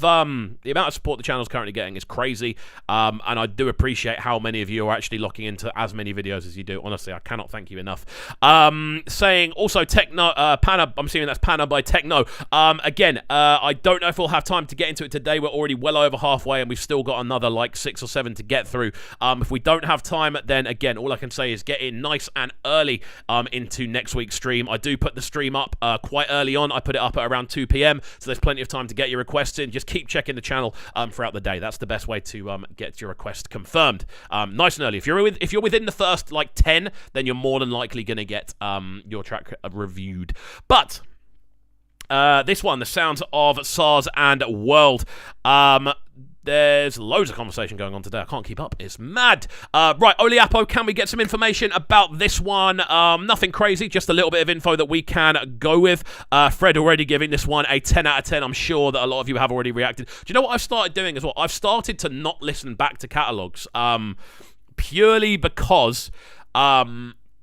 support the channel's currently getting is crazy, and I do appreciate how many of you are actually locking into as many videos as you do. Honestly, I cannot thank you enough. Saying also Techno, Panna, I'm assuming that's Panna by Techno. Again, I don't know if we'll have time to get into it today. We're already well over halfway, and we've still got another like 6 or 7 to get through. If we don't have time, then again, all I can say is get in nice and early into next week's stream. I do put the stream up quite early on. I put it up at around 2 p.m, so there's plenty of time to get your requests in. Just keep checking the channel throughout the day. That's the best way to get your request confirmed. Nice and early. If you're within the first like 10, then you're more than likely going to get your track reviewed. But this one, the sounds of Sars and World. There's loads of conversation going on today. I can't keep up. It's mad. Right, Oliapo, can we get some information about this one? Nothing crazy, just a little bit of info that we can go with. Fred already giving this one a 10 out of 10. I'm sure that a lot of you have already reacted. Do you know what I've started doing as well? I've started to not listen back to catalogs, purely because...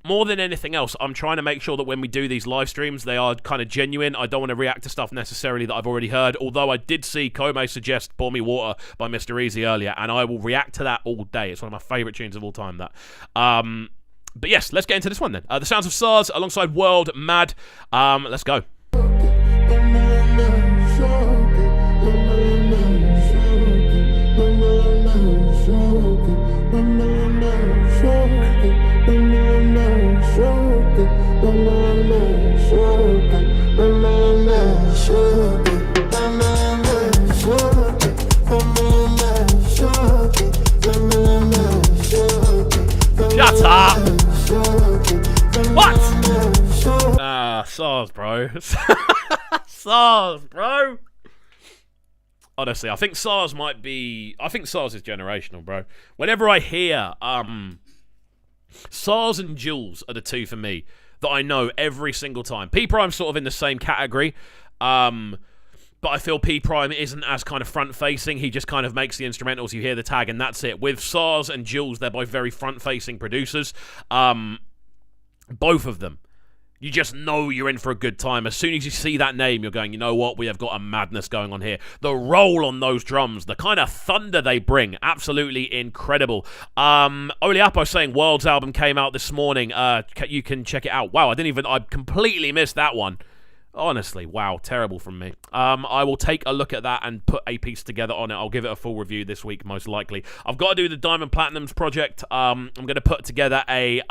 more than anything else, I'm trying to make sure that when we do these live streams, they are kind of genuine. I don't want to react to stuff necessarily that I've already heard, although I did see Ckay suggest Pour Me Water by Mr. Eazi earlier, and I will react to that all day. It's one of my favourite tunes of all time, that. But yes, let's get into this one then. The sounds of Sars alongside World, Mad. Let's go. Shut up! What? Sars, bro. Sars, bro. Honestly, I think Sars might be... I think Sars is generational, bro. Whenever I hear... Sars and Jules are the two for me that I know every single time. P Prime's sort of in the same category, but I feel P Prime isn't as kind of front-facing. He just kind of makes the instrumentals, you hear the tag, and that's it. With Sars and Jules, they're both very front-facing producers. Both of them. You just know you're in for a good time. As soon as you see that name, you're going, you know what? We have got a madness going on here. The roll on those drums, the kind of thunder they bring, absolutely incredible. Oliapo saying World's album came out this morning. You can check it out. Wow, I completely missed that one. Honestly, wow, terrible from me. I will take a look at that and put a piece together on it. I'll give it a full review this week, most likely. I've got to do the Diamond Platnumz project. I'm going to put together a...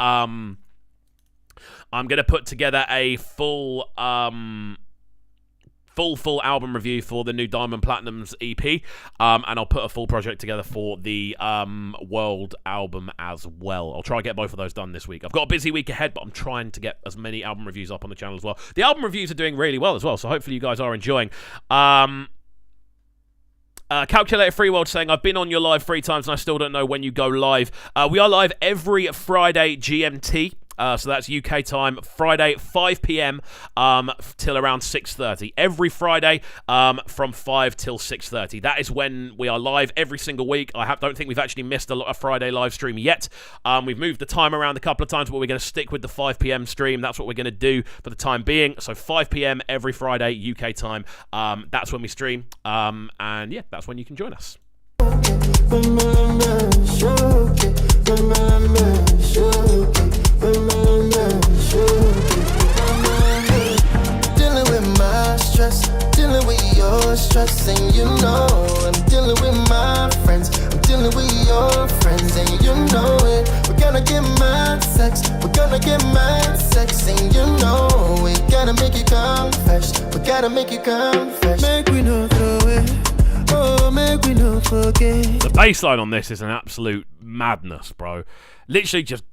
I'm going to put together a full album review for the new Diamond Platnumz EP, and I'll put a full project together for the World album as well. I'll try and get both of those done this week. I've got a busy week ahead, but I'm trying to get as many album reviews up on the channel as well. The album reviews are doing really well as well, so hopefully you guys are enjoying. Calculator Free World saying, I've been on your live 3 times and I still don't know when you go live. We are live every Friday GMT. So that's UK time, Friday, 5 p.m. Till around 6:30. Every Friday from 5 till 6:30. That is when we are live every single week. I don't think we've actually missed a Friday live stream yet. We've moved the time around a couple of times, but we're going to stick with the 5 p.m. stream. That's what we're going to do for the time being. So 5 p.m. every Friday, UK time. That's when we stream. And yeah, that's when you can join us. sex, and you know we gotta make it come fresh. We gotta make it come fresh. Make we no throw it. Oh, make we no forget. The bass line on this is an absolute madness, bro. Literally just...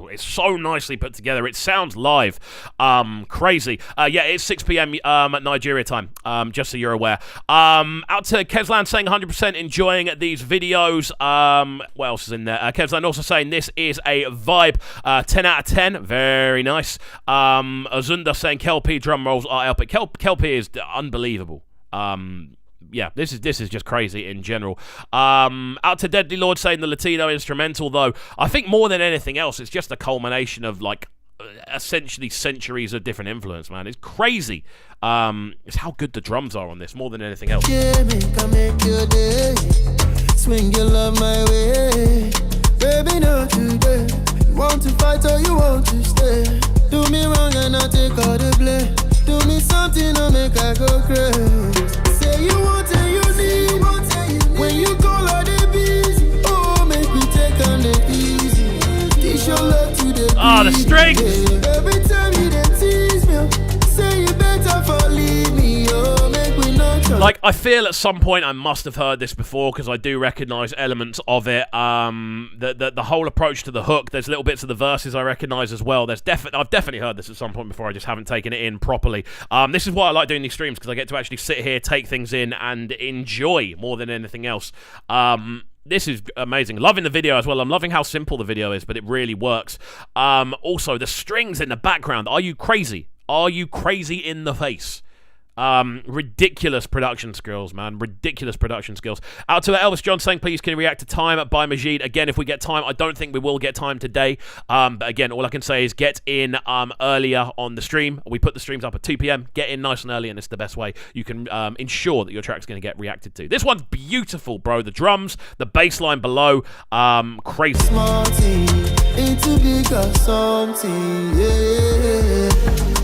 It's so nicely put together. It sounds live. Crazy. Yeah, it's 6 p.m. At Nigeria time, just so you're aware. Out to Kezlan saying 100% enjoying these videos. What else is in there? Kezlan also saying this is a vibe. 10 out of 10. Very nice. Azunda saying Kelpie drum rolls are epic. Kelpie is unbelievable. Yeah, this is just crazy in general. Out to Deadly Lord saying the Latino instrumental, though. I think more than anything else, it's just a culmination of, like, essentially centuries of different influence, man. It's crazy. It's how good the drums are on this, more than anything else. Yeah, make your day. Swing your love my way. Baby, not today. You want to fight or you want to stay? Do me wrong and I'll take all the blame. Do me something to make I go crazy. Say you want and you need. When you call all the busy. Oh, make me take on the easy. Teach your love to the the strings. Every time you then tease me, say you better for leave me. Oh, make me not try. Like, I feel at some point I must have heard this before because I do recognise elements of it. The whole approach to the hook, there's little bits of the verses I recognise as well. I've definitely heard this at some point before. I just haven't taken it in properly. This is why I like doing these streams, because I get to actually sit here, take things in, and enjoy more than anything else. This is amazing. Loving the video as well. I'm loving how simple the video is, but it really works. Also, the strings in the background. Are you crazy? Are you crazy in the face? Ridiculous production skills, man. Ridiculous production skills. Out to Elvis John saying, please can you react to Time by Majid. Again, if we get time, I don't think we will get time today. But again, all I can say is get in earlier on the stream. We put the streams up at 2 p.m. Get in nice and early, and it's the best way you can ensure that your track's going to get reacted to. This one's beautiful, bro. The drums, the bass line below, crazy. Into bigger something, yeah.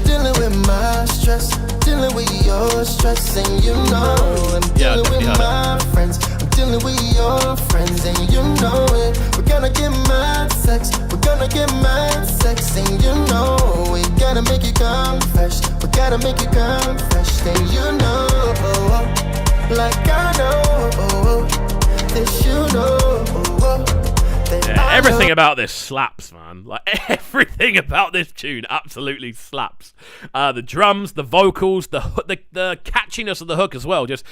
Dealing with my stress, dealing with your stress, and you know I'm dealing with my friends. I'm dealing with your friends, and you know it. We're gonna get mad sex, we're gonna get mad sex, and you know we gotta make it come fresh. We gotta make it come fresh, and you know, like I know, this you know. Yeah, everything about this slaps, man. Like, everything about this tune absolutely slaps. The drums, the vocals, the catchiness of the hook as well. Just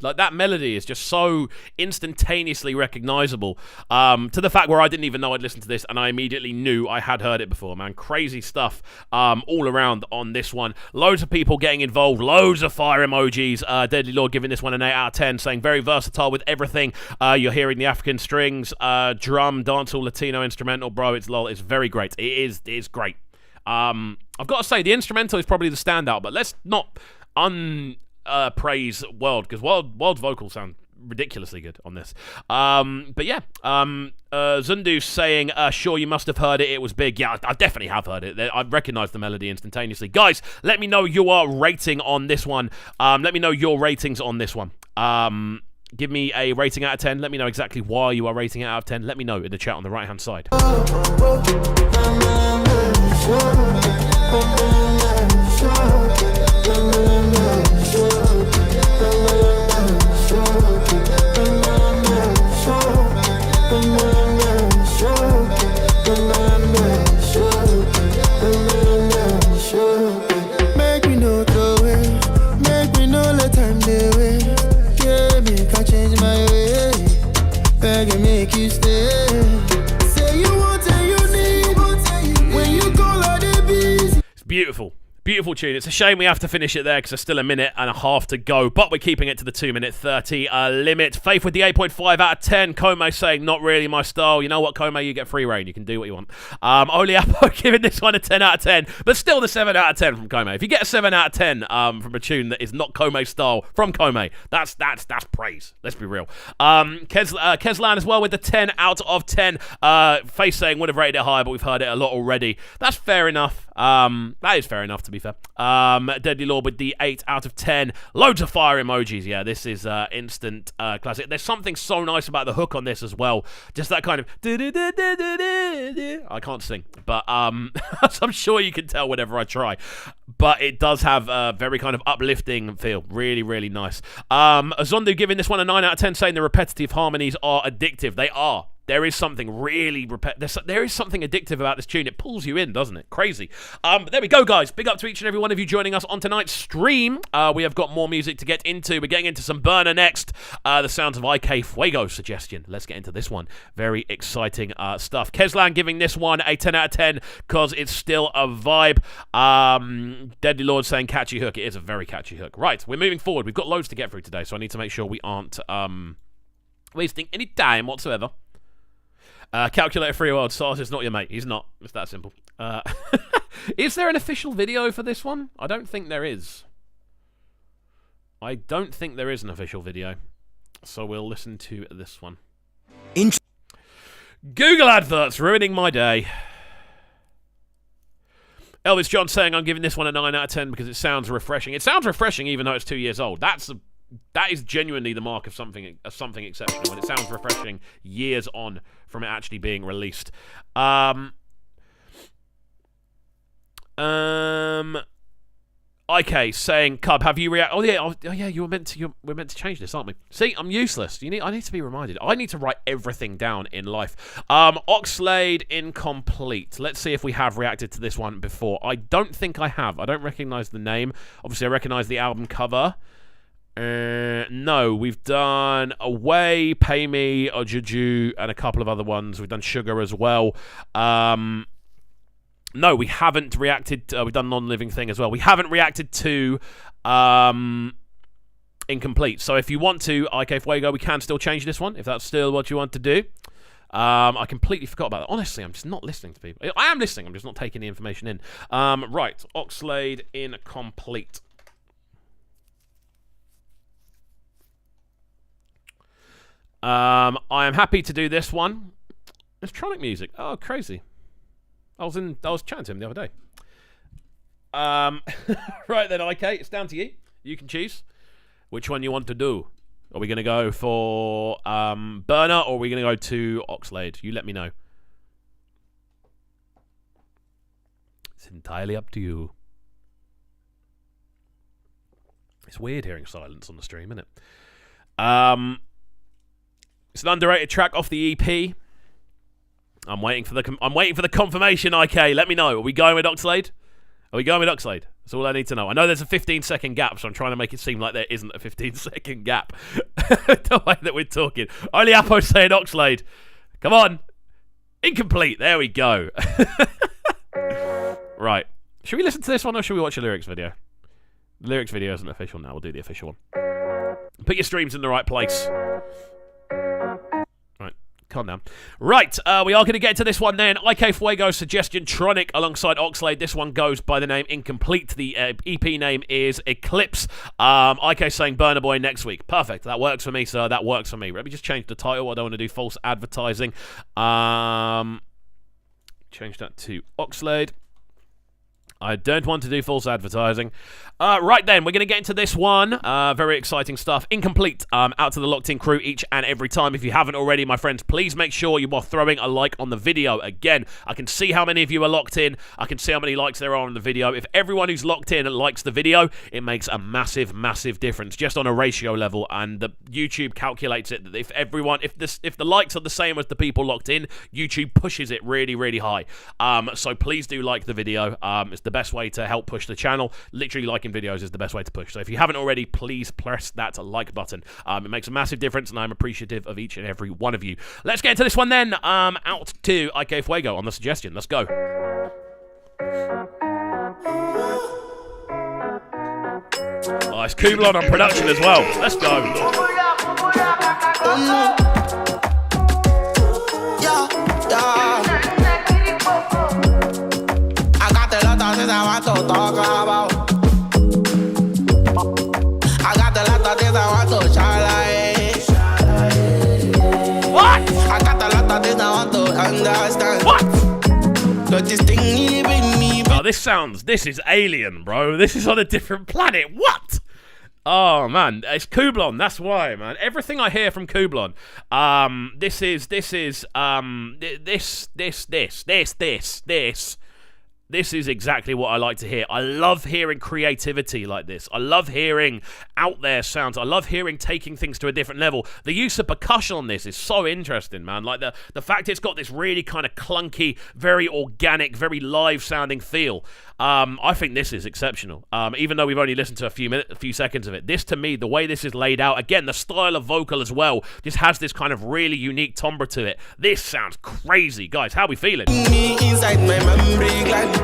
like, that melody is just so instantaneously recognizable, to the fact where I didn't even know I'd listened to this and I immediately knew I had heard it before, man. Crazy stuff all around on this one. Loads of people getting involved, loads of fire emojis. Deadly Lord giving this one an 8 out of 10, saying very versatile with everything. You're hearing the African strings, drum, dancehall, Latino instrumental, bro. It's very great. It is great. I've got to say, the instrumental is probably the standout, but let's not praise World, because World's vocals sound ridiculously good on this. But yeah, Zundu saying, sure, you must have heard it. It was big. Yeah, I definitely have heard it. I recognized the melody instantaneously. Guys, let me know your rating on this one. Let me know your ratings on this one. Give me a rating out of 10. Let me know exactly why you are rating it out of 10. Let me know in the chat on the right-hand side. Make you stay. Say you want and you need. When you call out the busy. It's beautiful. Beautiful tune. It's a shame we have to finish it there because there's still a minute and a half to go, but we're keeping it to the 2-minute 30 limit. Faith with the 8.5 out of 10. Kome saying, not really my style. You know what, Kome? You get free reign. You can do what you want. Oliapo giving this one a 10 out of 10, but still the 7 out of 10 from Kome. If you get a 7 out of 10 from a tune that is not Kome style from Kome, that's praise. Let's be real. Kezlan as well with the 10 out of 10. Faith saying would have rated it higher, but we've heard it a lot already. That's fair enough. That is fair enough, to be fair. Deadly Lord with the 8 out of 10. Loads of fire emojis. Yeah, this is instant classic. There's something so nice about the hook on this as well. Just that kind of... I can't sing, but I'm sure you can tell whenever I try. But it does have a very kind of uplifting feel. Really, really nice. Azondu giving this one a 9 out of 10, saying the repetitive harmonies are addictive. They are. There is something really there is something addictive about this tune. It pulls you in, doesn't it? Crazy. But there we go, guys. Big up to each and every one of you joining us on tonight's stream. We have got more music to get into. We're getting into some Burner next. The sounds of KXVU suggestion. Let's get into this one. Very exciting stuff. Keslan giving this one a 10 out of 10 because it's still a vibe. Deadly Lord saying catchy hook. It is a very catchy hook. Right, we're moving forward. We've got loads to get through today, so I need to make sure we aren't wasting any time whatsoever. Calculator Free World, Sars is not your mate. He's not. It's that simple. Is there an official video for this one? I don't think there is. I don't think there is an official video. So we'll listen to this one. Google adverts ruining my day. Elvis John saying I'm giving this one a 9 out of 10 because it sounds refreshing. It sounds refreshing even though it's 2 years old. That is genuinely the mark of something exceptional, when it sounds refreshing years on from it actually being released. Ckay saying, Cub, have you reacted? Oh yeah, we're meant to change this, aren't we? See, I'm useless. I need to be reminded. I need to write everything down in life. Oxlade incomplete. Let's see if we have reacted to this one before. I don't think I have. I don't recognize the name. Obviously, I recognize the album cover. No, we've done Away, Pay Me, or Juju, and a couple of other ones. We've done Sugar as well. No, we haven't reacted. We've done Non-Living Thing as well. We haven't reacted to Incomplete. So if you want to, KXVU, we can still change this one, if that's still what you want to do. I completely forgot about that. Honestly, I'm just not listening to people. I am listening, I'm just not taking the information in. Right, Oxlade Incomplete. I am happy to do this one. Electronic music. Oh, crazy. I was chatting to him the other day. Right then, Ckay, it's down to you. You can choose which one you want to do. Are we going to go for Burner, or are we going to go to Oxlade? You let me know. It's entirely up to you. It's weird hearing silence on the stream, isn't it? It's an underrated track off the EP. I'm waiting for the confirmation, Ckay. Let me know. Are we going with Oxlade? That's all I need to know. I know there's a 15-second gap, so I'm trying to make it seem like there isn't a 15-second gap. The way that we're talking. Only Apo saying Oxlade. Come on. Incomplete. There we go. Right. Should we listen to this one, or should we watch a lyrics video? The lyrics video isn't official now. We'll do the official one. Put your streams in the right place. Calm down. Right, we are going to get to this one then. KXVU suggestion Tronic alongside Oxlade. This one goes by the name Incomplete. The EP name is Eclipse. Ckay saying Burner Boy next week. Perfect. That works for me, sir. That works for me. Let me just change the title. I don't want to do false advertising. Change that to Oxlade. I don't want to do false advertising. Right then, we're going to get into this one. Very exciting stuff. Incomplete. Out to the locked in crew each and every time. If you haven't already, my friends, please make sure you are throwing a like on the video. Again, I can see how many of you are locked in. I can see how many likes there are on the video. If everyone who's locked in likes the video, it makes a massive, massive difference just on a ratio level. And the YouTube calculates it that if the likes are the same as the people locked in, YouTube pushes it really, really high. So please do like the video. It's the best way to help push the channel. Literally liking videos is the best way to push. So if you haven't already, please press that like button. It makes a massive difference, and I'm appreciative of each and every one of you. Let's get into this one then. Out to KXVU on the suggestion. Let's go. Oh, it's Kublon on production as well. Let's go. I want to talk about. I got a lot of things I want to shine. What? I got a lot of things I want to understand. What? But this thing even me. Oh, this is alien, bro. This is on a different planet. What? Oh man, it's Kublon. That's why, man. Everything I hear from Kublon, this is exactly what I like to hear. I love hearing creativity like this. I love hearing out there sounds. I love hearing taking things to a different level. The use of percussion on this is so interesting, man. Like the fact it's got this really kind of clunky, very organic, very live sounding feel. I think this is exceptional. Even though we've only listened to a few seconds of it. This, to me, the way this is laid out, again, the style of vocal as well, just has this kind of really unique timbre to it. This sounds crazy. Guys, how are we feeling? Inside my memory, like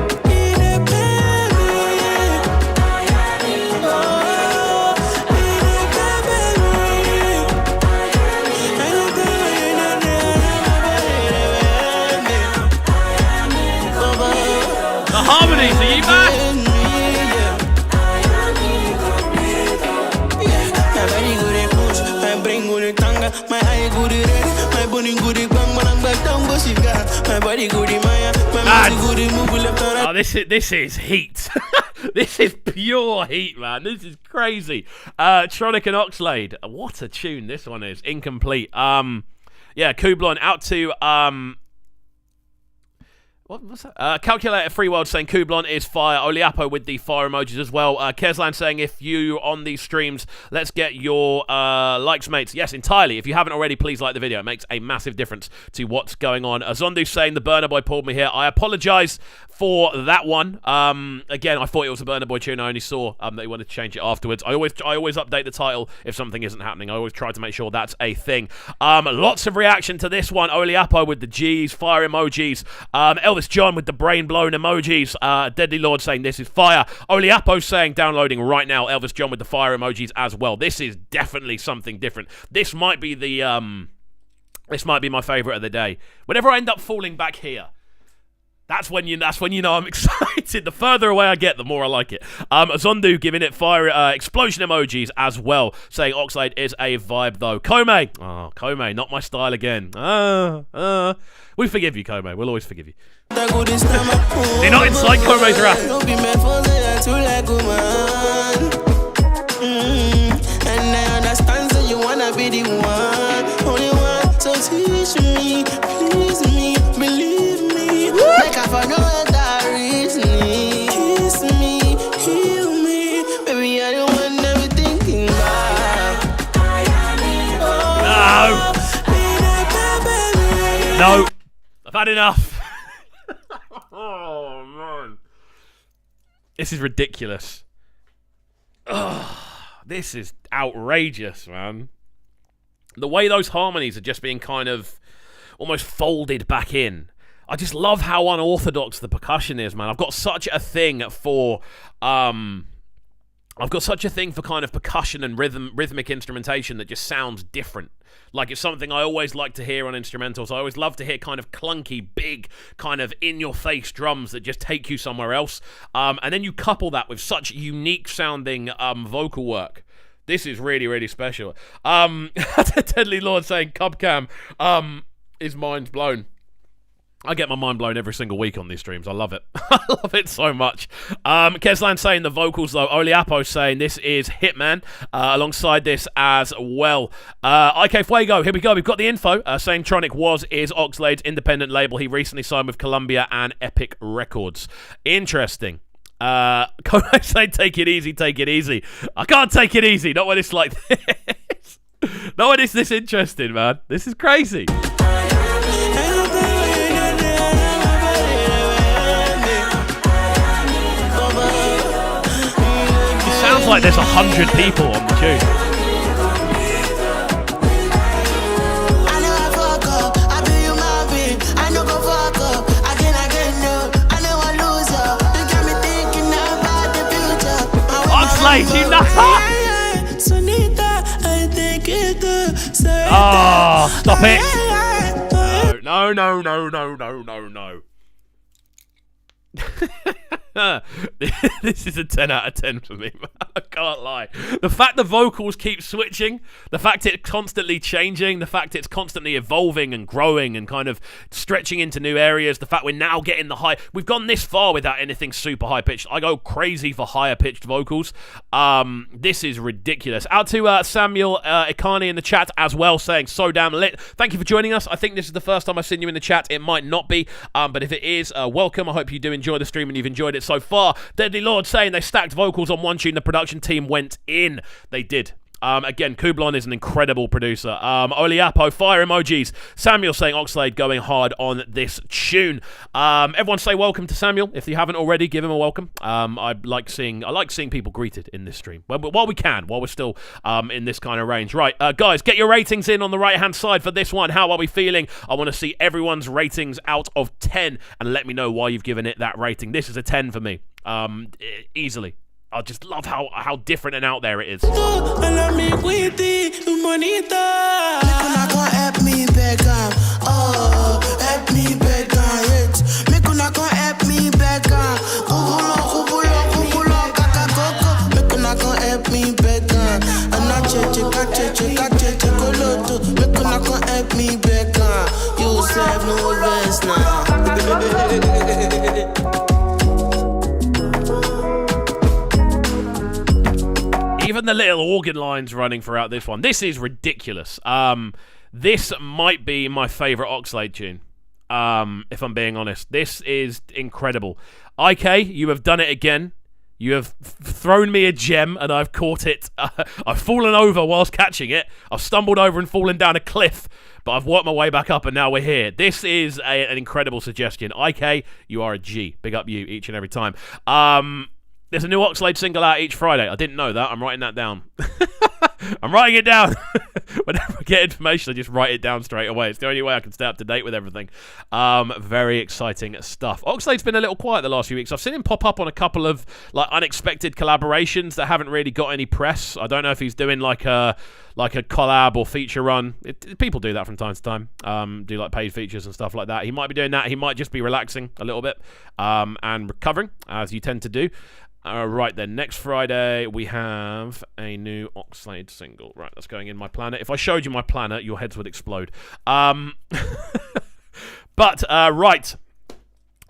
the harmonies, are you back? Oh, this is heat. This is pure heat, man. This is crazy. Tronic and Oxlade. What a tune this one is. Incomplete. Yeah, Kublon out to what's that? Calculator Free World saying Kublon is fire. Oliapo with the fire emojis as well. Keslan saying if you're on these streams, let's get your likes, mates. Yes, entirely. If you haven't already, please like the video. It makes a massive difference to what's going on. Zondu saying the Burner Boy pulled me here. I apologize for that one. Again, I thought it was a Burner Boy tune. I only saw that he wanted to change it afterwards. I always update the title if something isn't happening. I always try to make sure that's a thing. Lots of reaction to this one. Oliapo with the G's, fire emojis. Elvis John with the brain blown emojis. Deadly Lord saying this is fire. Oliapo saying downloading right now. Elvis John with the fire emojis as well. This is definitely something different. This might be the this might be my favorite of the day. Whenever I end up falling back here, that's when you know I'm excited. The further away I get, the more I like it. Zondu giving it fire explosion emojis as well, saying Oxlade is a vibe though. Kome, oh Kome, not my style again. We forgive you, Kome. We'll always forgive you. You're not inside Kome's rap. And I understand that you wanna be the one, only one. So teach me, please me, believe me. Like I found no other reason. Kiss me, heal me, baby. I don't want everything thinking about. No, I've had enough. Oh man, this is ridiculous. This is outrageous, man. The way those harmonies are just being kind of almost folded back in. I just love how unorthodox the percussion is, man. I've got such a thing for kind of percussion and rhythmic instrumentation that just sounds different. Like, it's something I always like to hear on instrumentals. I always love to hear kind of clunky, big, kind of in-your-face drums that just take you somewhere else. And then you couple that with such unique-sounding vocal work. This is really, really special. Deadly Lord saying Cubcam his mind's blown. I get my mind blown every single week on these streams. I love it. I love it so much. Keslan saying the vocals, though. Oliapo saying this is Hitman. Alongside this as well. KXVU, here we go. We've got the info. Saying Tronic is Oxlade's independent label. He recently signed with Columbia and Epic Records. Interesting. Kodak saying take it easy, take it easy. I can't take it easy. Not when it's like this. Not when it's this interesting, man. This is crazy. Sounds like there's 100 people on the tune. Oxlade, you nutter! Oh, stop it! No. This is a 10 out of 10 for me. I can't lie. The fact the vocals keep switching, the fact it's constantly changing, the fact it's constantly evolving and growing and kind of stretching into new areas, the fact we're now getting the high... We've gone this far without anything super high-pitched. I go crazy for higher-pitched vocals. This is ridiculous. Out to Samuel Ikani in the chat as well, saying, so damn lit. Thank you for joining us. I think this is the first time I've seen you in the chat. It might not be, but if it is, welcome. I hope you do enjoy the stream and you've enjoyed it so far. Deadly Lord saying they stacked vocals on one tune. The production team went in. They did. Again, Kublon is an incredible producer. Oliapo, fire emojis. Samuel saying Oxlade going hard on this tune. Everyone say welcome to Samuel. If you haven't already, give him a welcome. I like seeing people greeted in this stream. While we can, while we're still in this kind of range. Right, guys, get your ratings in on the right-hand side for this one. How are we feeling? I want to see everyone's ratings out of 10 and let me know why you've given it that rating. This is a 10 for me. Easily. I just love how different and out there it is. Even the little organ lines running throughout this one. This is ridiculous. This might be my favourite Oxlade tune, if I'm being honest. This is incredible. Ckay, you have done it again. You have thrown me a gem and I've caught it. I've fallen over whilst catching it. I've stumbled over and fallen down a cliff, but I've worked my way back up and now we're here. This is an incredible suggestion. Ckay, you are a G. Big up you each and every time. There's a new Oxlade single out each Friday. I didn't know that. I'm writing that down. I'm writing it down. Whenever I get information, I just write it down straight away. It's the only way I can stay up to date with everything. Very exciting stuff. Oxlade's been a little quiet the last few weeks. I've seen him pop up on a couple of unexpected collaborations that haven't really got any press. I don't know if he's doing like a collab or feature run. People do that from time to time. Do paid features and stuff like that. He might be doing that. He might just be relaxing a little bit and recovering, as you tend to do. Right then, next Friday we have a new Oxlade single. Right, that's going in my planner. If I showed you my planner, your heads would explode. Right.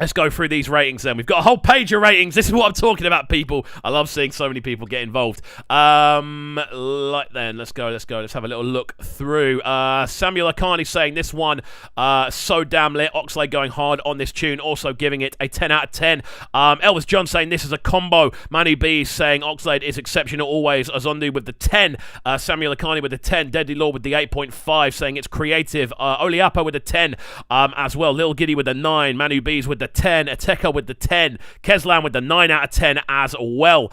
Let's go through these ratings then. We've got a whole page of ratings. This is what I'm talking about, people. I love seeing so many people get involved. Let's go. Let's have a little look through. Samuel Akani saying this one, so damn lit. Oxlade going hard on this tune, also giving it a 10 out of 10. Elvis John saying this is a combo. Manu B saying Oxlade is exceptional always. Azondu with the 10. Samuel Akani with the 10. Deadly Law with the 8.5 saying it's creative. Oliapo with the 10 as well. Lil Giddy with the 9. Manu B's with the 10, Ateka with the 10, Keslan with the 9 out of 10 as well.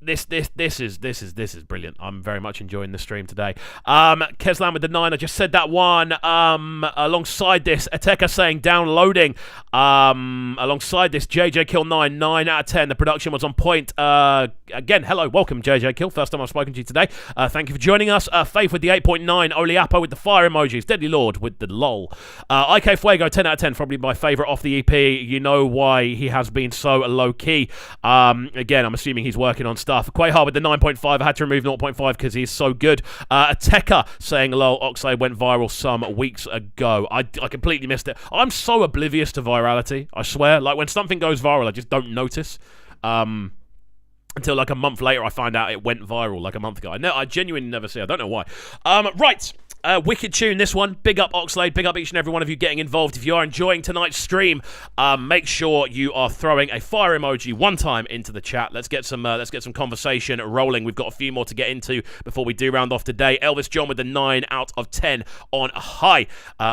This is brilliant. I'm very much enjoying the stream today. Keslan with the 9. I just said that one. Alongside this, Ateka saying downloading. Alongside this, JJ Kill 9 out of 10. The production was on point. Again, hello, welcome JJ Kill. First time I've spoken to you today. Thank you for joining us. Faith with the 8.9. Oliapo with the fire emojis. Deadly Lord with the lol. IK Fuego 10 out of 10. Probably my favourite off the EP. You know why he has been so low key. Again, I'm assuming he's working on stuff. Quite hard with the 9.5. I had to remove 0.5 because he's so good. Ateka saying, lol, Oxlade went viral some weeks ago. I completely missed it. I'm so oblivious to virality, I swear. When something goes viral, I just don't notice. Until a month later, I find out it went viral a month ago. I genuinely never see. I don't know why. Right. Wicked tune, this one. Big up Oxlade. Big up each and every one of you getting involved. If you are enjoying tonight's stream, make sure you are throwing a fire emoji one time into the chat. Let's get some conversation rolling. We've got a few more to get into before we do round off today. Elvis John with the 9 out of 10 on high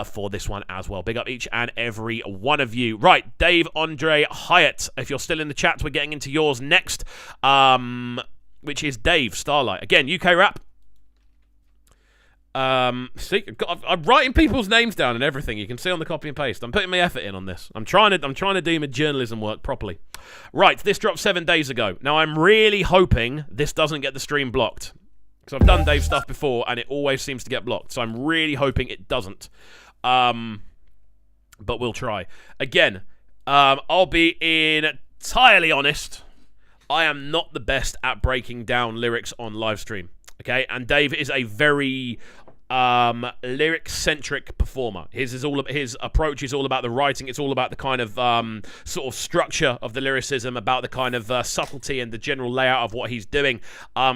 for this one as well. Big up each and every one of you. Right, Dave Andre Hyatt. If you're still in the chat, we're getting into yours next, which is Dave Starlight. Again, UK rap. See, I'm writing people's names down and everything. You can see on the copy and paste. I'm putting my effort in on this. I'm trying to do my journalism work properly. Right, this dropped 7 days ago. Now I'm really hoping this doesn't get the stream blocked, because I've done Dave stuff before and it always seems to get blocked. So I'm really hoping it doesn't. But we'll try. Again, I'll be in entirely honest, I am not the best at breaking down lyrics on live stream. Okay, and Dave is a very lyric-centric performer. His approach is all about the writing. It's all about the kind of sort of structure of the lyricism, about the kind of subtlety and the general layout of what he's doing.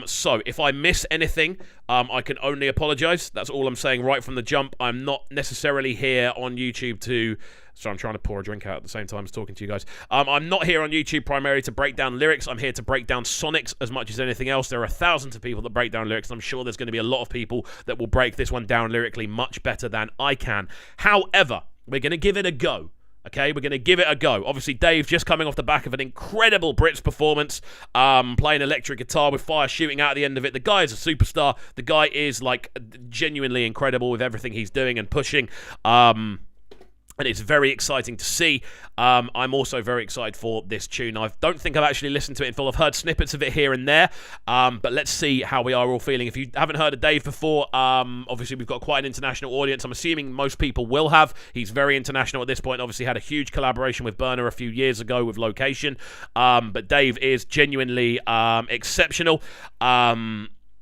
So if I miss anything, I can only apologize. That's all I'm saying right from the jump. I'm not necessarily here on YouTube to... So I'm trying to pour a drink out at the same time as talking to you guys. I'm not here on YouTube primarily to break down lyrics. I'm here to break down sonics as much as anything else. There are thousands of people that break down lyrics. I'm sure there's going to be a lot of people that will break this one down lyrically much better than I can. However, we're going to give it a go. Okay, we're going to give it a go. Obviously, Dave just coming off the back of an incredible Brits performance, playing electric guitar with fire shooting out at the end of it. The guy is a superstar. The guy is, like, genuinely incredible with everything he's doing and pushing. And it's very exciting to see. I'm also very excited for this tune. I don't think I've actually listened to it in full. I've heard snippets of it here and there. But let's see how we are all feeling. If you haven't heard of Dave before, obviously we've got quite an international audience. I'm assuming most people will have. He's very international at this point. Obviously had a huge collaboration with Burner a few years ago with Location. But Dave is genuinely exceptional.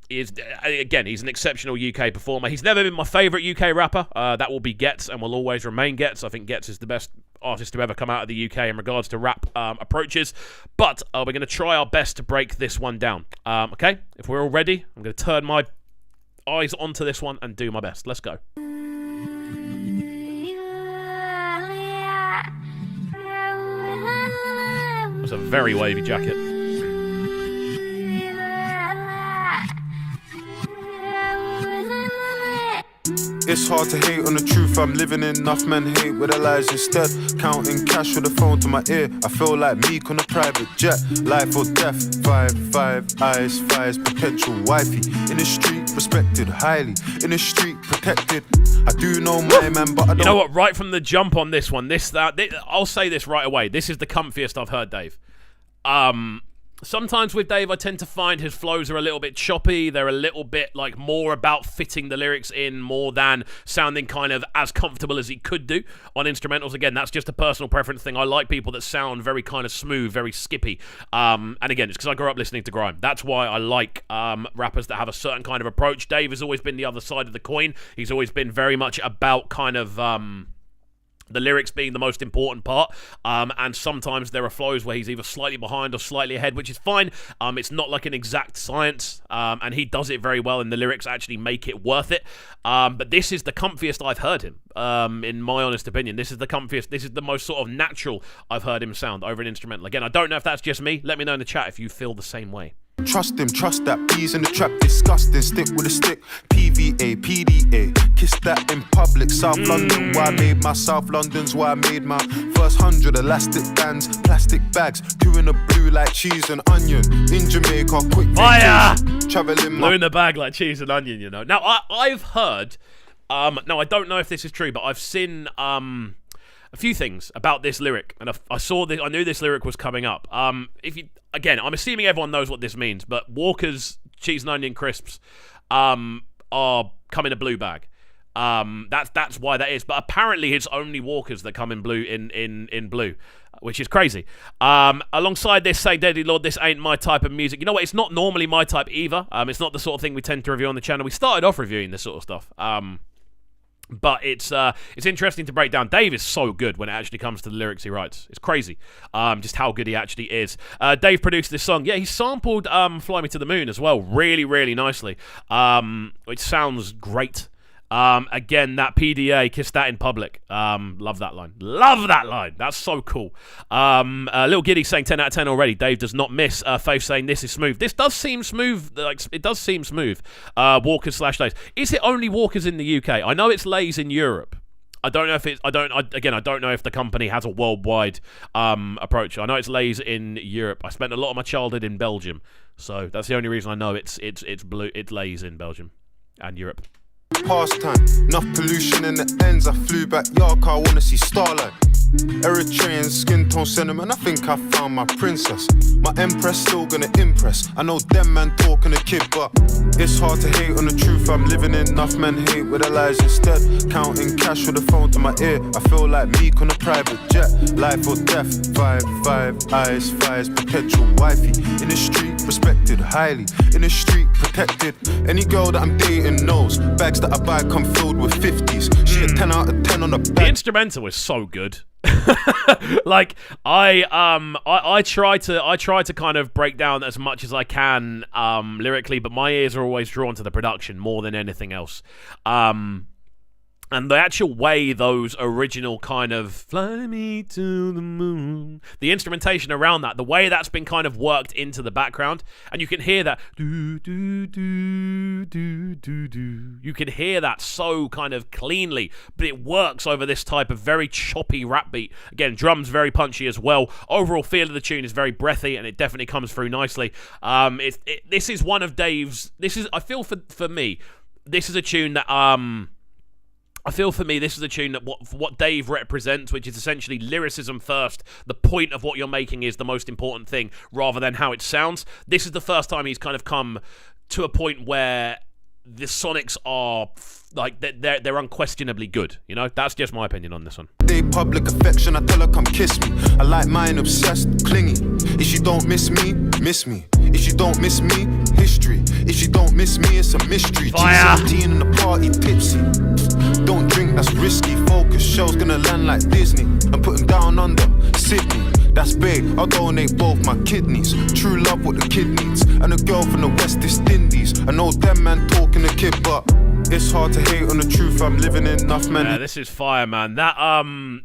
He's an exceptional UK performer. He's never been my favourite UK rapper. That will be Getz and will always remain Getz. I think Getz is the best artist to ever come out of the UK in regards to rap approaches. But we're going to try our best to break this one down. Okay? If we're all ready, I'm going to turn my eyes onto this one and do my best. Let's go. That's a very wavy jacket. It's hard to hate on the truth I'm living in. Enough men hate with their lies instead. Counting cash with a phone to my ear. I feel like Meek on a private jet. Life or death. 5 eyes, fires, potential wifey. In the street, respected highly. In the street, protected. I do know my man, but I don't... You know what? Right from the jump on this one, I'll say this right away. This is the comfiest I've heard Dave. Sometimes with Dave, I tend to find his flows are a little bit choppy. They're a little bit like more about fitting the lyrics in more than sounding kind of as comfortable as he could do on instrumentals. Again, that's just a personal preference thing. I like people that sound very kind of smooth, very skippy. And again, it's because I grew up listening to grime. That's why I like rappers that have a certain kind of approach. Dave has always been the other side of the coin. He's always been very much about kind of... the lyrics being the most important part, and sometimes there are flows where he's either slightly behind or slightly ahead, which is fine. It's not like an exact science, and he does it very well, and the lyrics actually make it worth it. But this is the comfiest I've heard him, in my honest opinion. This is the comfiest, this is the most sort of natural I've heard him sound over an instrumental. Again, I don't know if that's just me. Let me know in the chat if you feel the same way. Trust him, trust that. Bees in the trap, disgusting. Stick with a stick. PVA, PDA. Kiss that in public. South London, why I made my South London's why I made my first 100 elastic bands, plastic bags, 2 in the blue like cheese and onion. In Jamaica, quick vacation. Traveling blue in the bag like cheese and onion, you know. Now, I've heard, no, I don't know if this is true, but I've seen a few things about this lyric, and I saw this. I knew this lyric was coming up. Again, I'm assuming everyone knows what this means, but Walker's cheese and onion crisps are come in a blue bag. That's why that is. But apparently, it's only Walkers that come in blue in blue, which is crazy. Alongside this, say, Deadly Lord, this ain't my type of music. You know what? It's not normally my type either. It's not the sort of thing we tend to review on the channel. We started off reviewing this sort of stuff. But it's interesting to break down. Dave is so good when it actually comes to the lyrics he writes. It's crazy, just how good he actually is. Dave produced this song. Yeah, he sampled Fly Me to the Moon as well, really, really nicely, which sounds great. Again, that PDA, kiss that in public. Love that line. Love that line. That's so cool. Little Giddy saying 10 out of 10 already. Dave does not miss. Faith saying this is smooth. This does seem smooth. Like, it does seem smooth. Walkers / Lays. Is it only Walkers in the UK? I know it's Lays in Europe. I don't know if it's. I don't know if the company has a worldwide approach. I know it's Lays in Europe. I spent a lot of my childhood in Belgium, so that's the only reason I know it's blue. It's Lays in Belgium and Europe. Pastime, enough pollution in the ends. I flew back yard car, I wanna see Starlight. Eritrean skin tone sentiment, I think I found my princess. My empress still gonna impress. I know them man talking a kid, but It's hard to hate on the truth I'm living in. Enough men hate with their lies instead. Counting cash with the phone to my ear. I feel like Meek on a private jet. Life or death, 5 eyes, fires, perpetual wifey. In the street, respected highly. In the street, protected. Any girl that I'm dating knows. Bags that I buy come filled with 50s. She a 10 out of 10 on the bag. The instrumental is so good. Like I try to kind of break down as much as I can lyrically, but my ears are always drawn to the production more than anything else. And the actual way those original kind of fly me to the moon, the instrumentation around that, the way that's been kind of worked into the background, and you can hear that do do do do do do. You can hear that so kind of cleanly, but it works over this type of very choppy rap beat. Again, drums very punchy as well. Overall feel of the tune is very breathy, and it definitely comes through nicely. This is one of Dave's. I feel for me, this is a tune that this is a tune that what Dave represents, which is essentially lyricism first. The point of what you're making is the most important thing, rather than how it sounds. This is the first time he's kind of come to a point where the sonics are like they're unquestionably good. You know, that's just my opinion on this one. They public affection, I tell her come kiss me. I like mine obsessed, clingy. If you don't miss me, miss me. If you don't miss me, history. If you don't miss me, it's a mystery. Fire. G17 in the party, tipsy. Don't drink, that's risky. Focus, show's gonna land like Disney. I'm putting down under Sydney. That's big, I'll donate both my kidneys. True love what the kid needs. And a girl from the West Indies. I know them man talking a kid, but it's hard to hate on the truth I'm living in. Enough men. Yeah, this is fire, man. That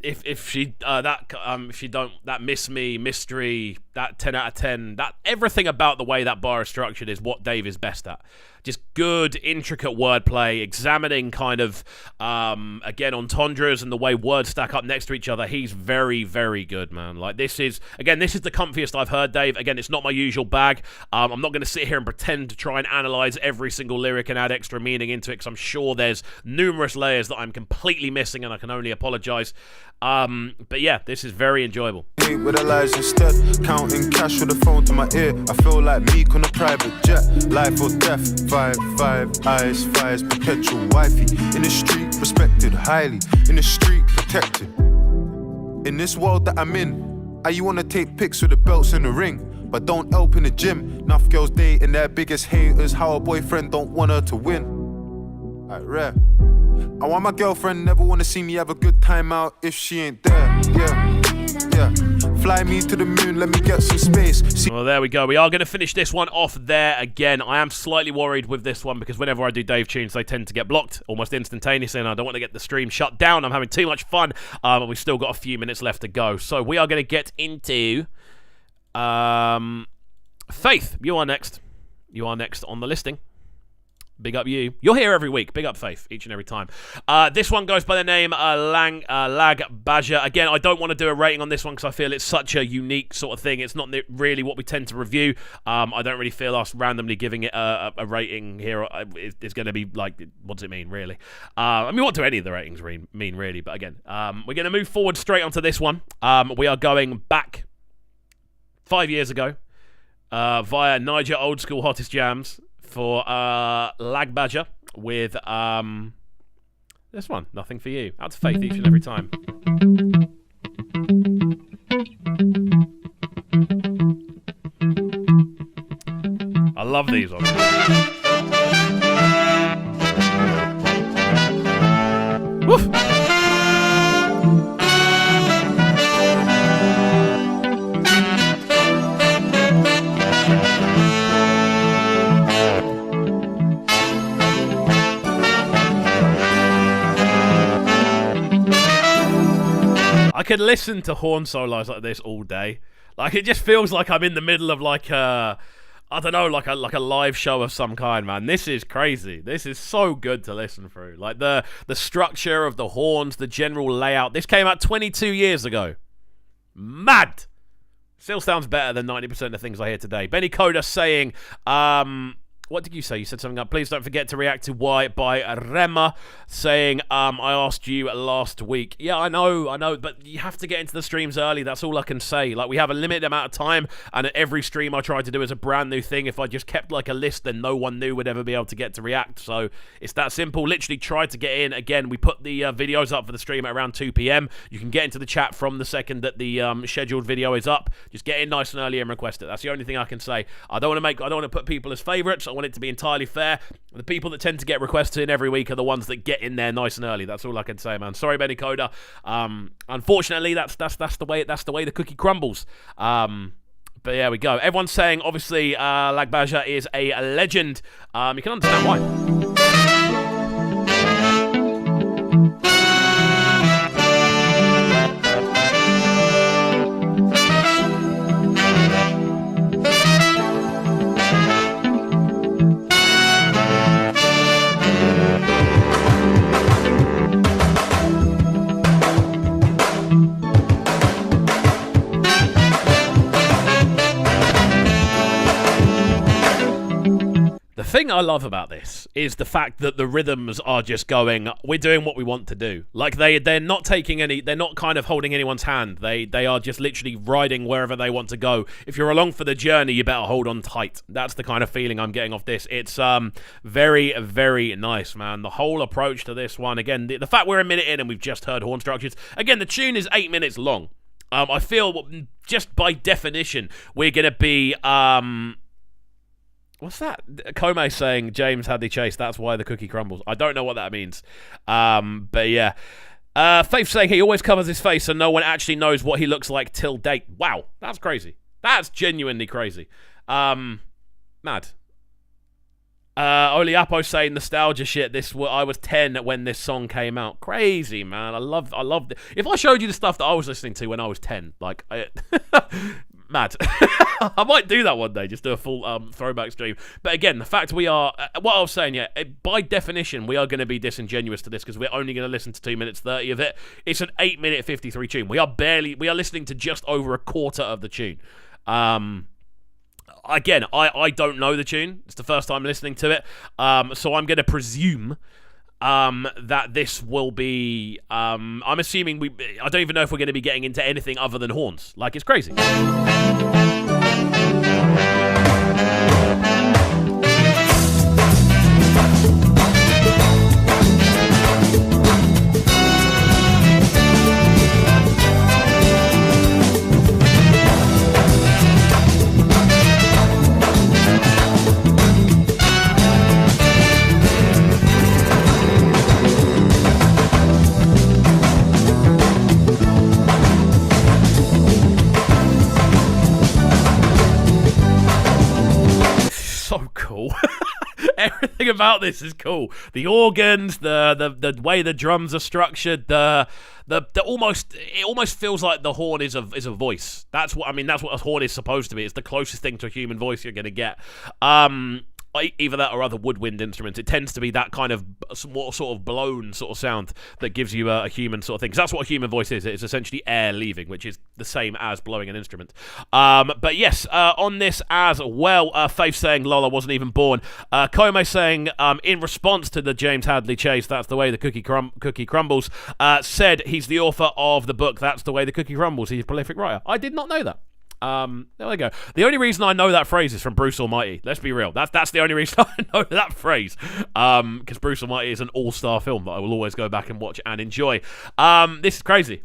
if she don't, that miss me mystery, that 10 out of 10, that everything about the way that bar is structured is what Dave is best at. Just good, intricate wordplay, examining kind of, again, entendres and the way words stack up next to each other. He's very, very good, man. Like, this is the comfiest I've heard, Dave. Again, it's not my usual bag. I'm not going to sit here and pretend to try and analyze every single lyric and add extra meaning into it, because I'm sure there's numerous layers that I'm completely missing, and I can only apologize. But yeah, this is very enjoyable. With the lies instead, counting cash with the phone to my ear. I feel like Meek on a private jet. Life or death, 5 eyes, fires, perpetual wifey. In the street, respected highly. In the street, protected. In this world that I'm in, you wanna take pics with the belts in the ring, but don't help in the gym. Enough girls dating their biggest haters. How a boyfriend don't want her to win. Rare. I want my girlfriend never wanna see me have a good time out if she ain't there. Yeah. Fly me to the moon, let me get some space. Well, there we go. We are going to finish this one off there again. I am slightly worried with this one because whenever I do Dave tunes, they tend to get blocked almost instantaneously, and I don't want to get the stream shut down. I'm having too much fun, and we've still got a few minutes left to go. So we are going to get into Faith. You are next. You are next on the listing. Big up you. You're here every week. Big up Faith, each and every time. This one goes by the name Lagbaja. Again, I don't want to do a rating on this one because I feel it's such a unique sort of thing. It's not really what we tend to review. I don't really feel us randomly giving it a rating here. It's going to be like, what does it mean, really? I mean, what do any of the ratings mean, really? But again, we're going to move forward straight onto this one. We are going back 5 years ago via Niger Old School Hottest Jams for Lagbaja with this one, Nothing For You. Out to Faith each and every time. I love these ones. Woof! I could listen to horn solos like this all day. Like, it just feels like I'm in the middle of like a, I don't know, like a live show of some kind, man. This is crazy. This is so good to listen through. Like the structure of the horns, the general layout. This came out 22 years ago. Mad. Still sounds better than 90% of things I hear today. Benny Coda saying, what did you say? You said something up. Please don't forget to react to Why by Rema, saying, I asked you last week. Yeah, I know, but you have to get into the streams early. That's all I can say. Like, we have a limited amount of time, and every stream I try to do is a brand new thing. If I just kept like a list, then no one new would ever be able to get to react. So it's that simple. Literally try to get in. Again, we put the videos up for the stream at around 2 p.m. You can get into the chat from the second that the scheduled video is up. Just get in nice and early and request it. That's the only thing I can say. I don't want to put people as favorites. I want it to be entirely fair. The people that tend to get requests in every week are the ones that get in there nice and early. That's all I can say, man. Sorry, Benny Coda. Unfortunately, that's the way the cookie crumbles. But yeah, we go. Everyone's saying, obviously, Lagbaja is a legend. You can understand why. The thing I love about this is the fact that the rhythms are just going, we're doing what we want to do. Like, they're not taking any, they're not kind of holding anyone's hand. They are just literally riding wherever they want to go. If you're along for the journey, you better hold on tight. That's the kind of feeling I'm getting off this. It's very, very nice, man. The whole approach to this one, again, the fact we're a minute in and we've just heard horn structures. Again, the tune is 8 minutes long. I feel just by definition, we're going to be... What's that? Ckay saying James Hadley Chase, that's why the cookie crumbles. I don't know what that means. But yeah. Faith saying he always covers his face so no one actually knows what he looks like till date. Wow, that's crazy. That's genuinely crazy. Mad. Oliapo saying nostalgia shit. I was 10 when this song came out. Crazy, man. I loved it. If I showed you the stuff that I was listening to when I was 10, like... Mad. I might do that one day, just do a full throwback stream. But again, the fact we are, what I was saying, yeah, by definition, we are going to be disingenuous to this because we're only going to listen to 2 minutes 30 of it. It's an 8-minute 53 tune. We are listening to just over a quarter of the tune. Again, I don't know the tune. It's the first time listening to it. So I'm going to presume that this will be I'm assuming I don't even know if we're going to be getting into anything other than horns. Like, it's crazy. Cool. Everything about this is cool. The organs, the way the drums are structured, it almost feels like the horn is a voice. That's what a horn is supposed to be. It's the closest thing to a human voice you're gonna get. Either that or other woodwind instruments. It tends to be that kind of more sort of blown sort of sound that gives you a human sort of thing. Because that's what a human voice is. It's essentially air leaving, which is the same as blowing an instrument. But yes, on this as well, Faith saying Lola wasn't even born. Ckay saying, in response to the James Hadley Chase, that's the way the cookie crumbles, said he's the author of the book, That's the Way the Cookie Crumbles. He's a prolific writer. I did not know that. There we go. The only reason I know that phrase is from Bruce Almighty. Let's be real. That's the only reason I know that phrase. Because Bruce Almighty is an all-star film that I will always go back and watch and enjoy. This is crazy.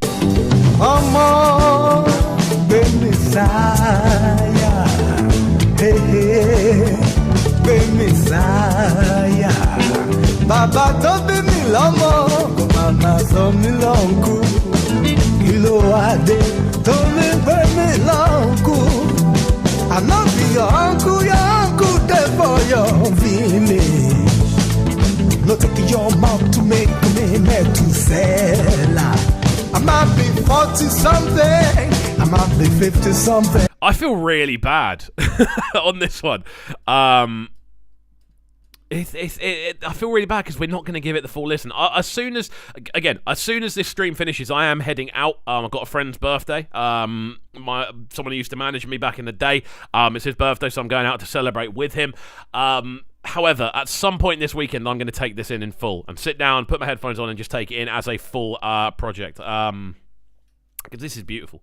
Bàbá tó bí mi lọ́mọ kò máa sọ mí lọ́nkú. Kí ló wá dé tó mi pé mi lọ́nkú? I no be your uncle there for your village. No take your mouth to make me Methuselah. I might be 40-something, I might be 50-something. I feel really bad on this one. I feel really bad because we're not going to give it the full listen. As soon as this stream finishes, I am heading out. I've got a friend's birthday. Someone who used to manage me back in the day. It's his birthday, so I'm going out to celebrate with him. However, at some point this weekend, I'm going to take this in full and sit down, put my headphones on, and just take it in as a full project. Because this is beautiful.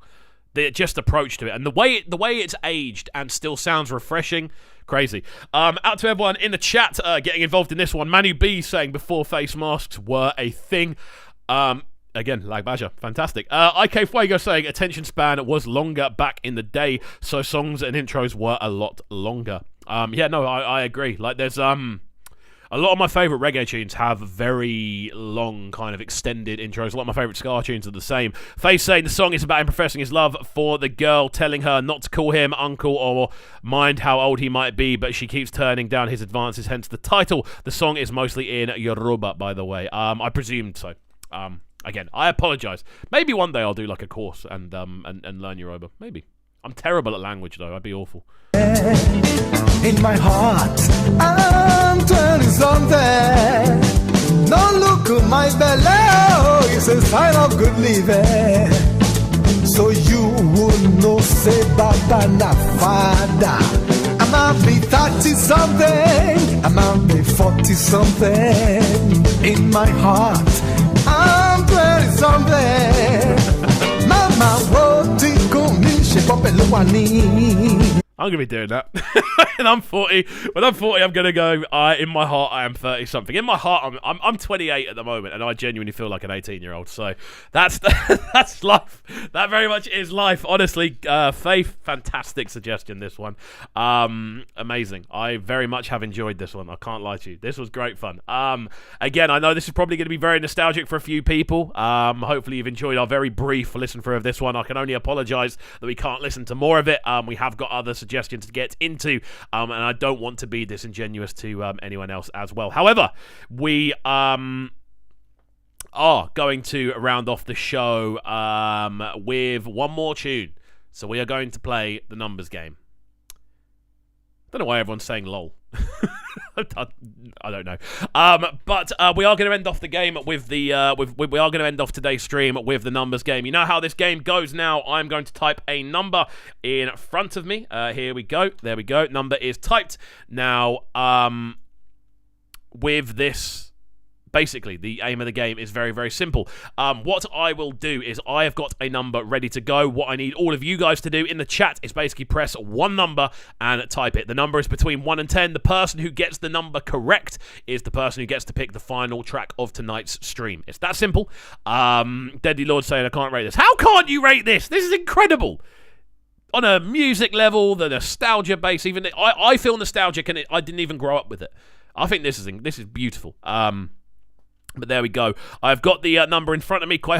The just approach to it and the way it's aged and still sounds refreshing, crazy. Out to everyone in the chat getting involved in this one. Manu B saying before face masks were a thing. Again, Lagbaja, fantastic. Ckay saying attention span was longer back in the day, so songs and intros were a lot longer. Yeah, no, I agree. Like, there's a lot of my favourite reggae tunes have very long, kind of extended intros. A lot of my favourite ska tunes are the same. Face saying the song is about him professing his love for the girl, telling her not to call him uncle or mind how old he might be, but she keeps turning down his advances, hence the title. The song is mostly in Yoruba, by the way. I presumed so. Again, I apologise. Maybe one day I'll do like a course and learn Yoruba. Maybe. I'm terrible at language, though. I'd be awful. In my heart, I'm 20-something. Don't look at my belly, oh, it's a sign of good living. So you would know, say, Baba na Fada. I'm out be 30-something, I'm out be 40-something. In my heart, I'm 20-something. Mama, what do you call me? I'm going to be doing that. And I'm 40. When I'm 40, I'm going to go, in my heart, I am 30-something. In my heart, I'm 28 at the moment, and I genuinely feel like an 18-year-old. So that's that's life. That very much is life. Honestly, Faith, fantastic suggestion, this one. Amazing. I very much have enjoyed this one. I can't lie to you. This was great fun. Again, I know this is probably going to be very nostalgic for a few people. Hopefully you've enjoyed our very brief listen through of this one. I can only apologise that we can't listen to more of it. We have got other suggestions to get into, and I don't want to be disingenuous to anyone else as well. However, we are going to round off the show with one more tune. So we are going to play the numbers game. I don't know why everyone's saying lol. I don't know. But we are going to end off the game with the we are going to end off today's stream with the numbers game. You know how this game goes now. I'm going to type a number in front of me. Here we go. There we go. Number is typed. Now, with this, basically, the aim of the game is very, very simple. What I will do is I have got a number ready to go. What I need all of you guys to do in the chat is basically press one number and type it. The number is between 1 and 10. The person who gets the number correct is the person who gets to pick the final track of tonight's stream. It's that simple. Deadly Lord saying I can't rate this. How can't you rate this? This is incredible. On a music level, the nostalgia base, even I feel nostalgic, and I didn't even grow up with it. I think this is beautiful. But there we go. I've got the number in front of me. Ckay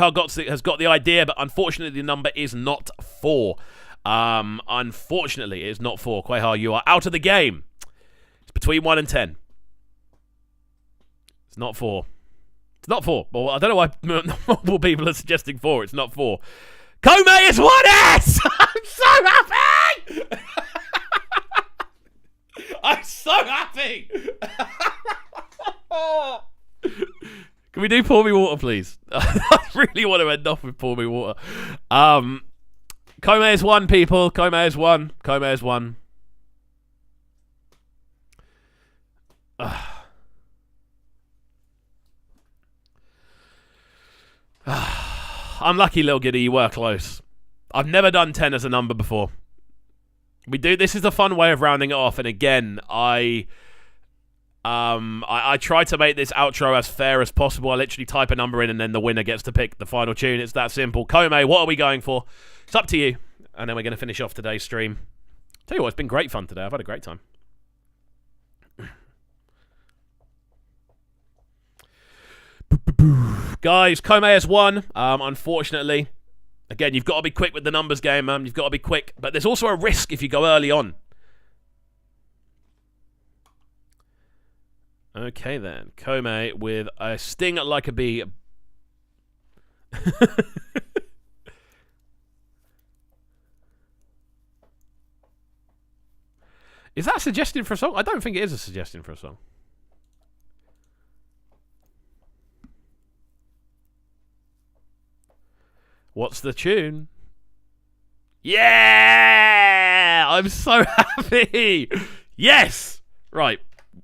has got the idea, but unfortunately the number is not 4. Unfortunately, it's not 4. Ckay, you are out of the game. It's between 1 and 10. It's not 4. It's not 4. Well, I don't know why multiple people are suggesting 4. It's not 4. Ckay is 1S! I'm so happy! I'm so happy! Can we do Pour Me Water, please? I really want to end off with Pour Me Water. Ckay is 1, people. Ckay is 1. Ckay is 1. Unlucky, little giddy. You were close. I've never done 10 as a number before. This is a fun way of rounding it off, and again, I try to make this outro as fair as possible. I literally type a number in and then the winner gets to pick the final tune. It's that simple. Ckay, what are we going for? It's up to you. And then we're going to finish off today's stream. Tell you what, it's been great fun today. I've had a great time. Guys, Ckay has won. Unfortunately. Again, you've got to be quick with the numbers game, man. You've got to be quick. But there's also a risk if you go early on. Okay then, Ckay with a sting like a bee. Is that a suggestion for a song? I don't think it is a suggestion for a song. What's the tune? Yeah! I'm so happy! Yes! Right.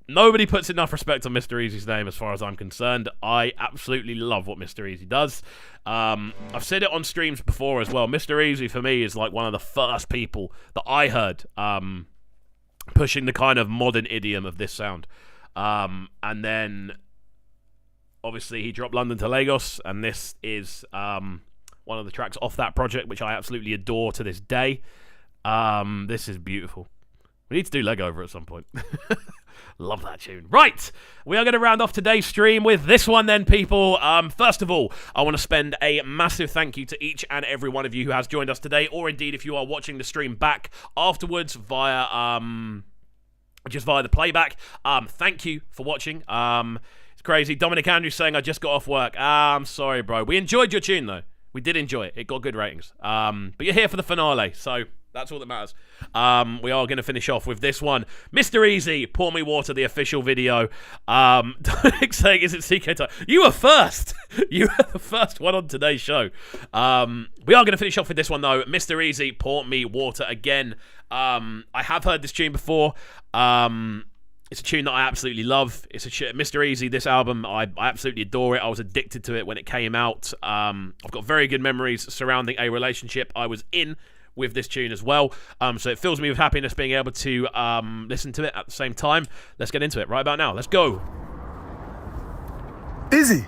Nobody puts enough respect on Mr. Eazi's name as far as I'm concerned. I absolutely love what Mr. Eazi does. I've said it on streams before as well. Mr. Eazi, for me, is like one of the first people that I heard pushing the kind of modern idiom of this sound. And then, obviously, he dropped London to Lagos, and this is one of the tracks off that project, which I absolutely adore to this day. This is beautiful. We need to do Leg Over at some point. Love that tune. Right, we are going to round off today's stream with this one then, people. First of all, I want to spend a massive thank you to each and every one of you who has joined us today, or indeed if you are watching the stream back afterwards via just via the playback. Thank you for watching. It's crazy. Dominic Andrews saying, I just got off work. I'm sorry, bro. We enjoyed your tune, though. We did enjoy it. It got good ratings. But you're here for the finale, so that's all that matters. We are going to finish off with this one. Mr. Eazi, Pour Me Water, the official video. Dominic saying, is it CK time? You were first. You were the first one on today's show. We are going to finish off with this one, though. Mr. Eazi, Pour Me Water again. I have heard this tune before. It's a tune that I absolutely love. It's Mr. Eazi, this album, I absolutely adore it. I was addicted to it when it came out. I've got very good memories surrounding a relationship I was in with this tune as well. So it fills me with happiness being able to listen to it at the same time. Let's get into it right about now. Let's go. Eazi,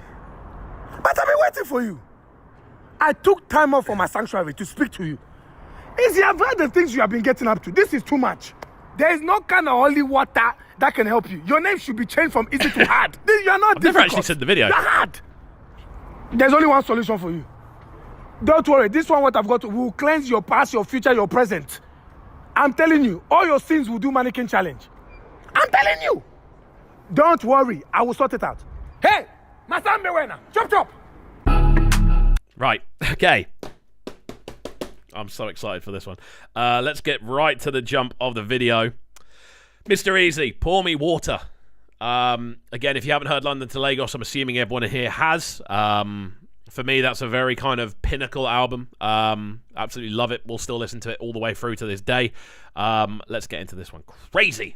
but I've been waiting for you. I took time off from my sanctuary to speak to you. Eazi, I've heard the things you have been getting up to. This is too much. There is no kind of holy water that can help you. Your name should be changed from easy to hard. You are not difficult. I've never actually said the video. You're hard. There's only one solution for you. Don't worry. This one, what I've got, will cleanse your past, your future, your present. I'm telling you, all your sins will do mannequin challenge. I'm telling you. Don't worry. I will sort it out. Hey, Masambe Wena, chop chop. Right. Okay. I'm so excited for this one. Let's get right to the jump of the video. Mr. Eazi, Pour Me Water. Again, if you haven't heard London to Lagos, I'm assuming everyone here has. For me, that's a very kind of pinnacle album. Absolutely love it. We'll still listen to it all the way through to this day. Let's get into this one. Crazy.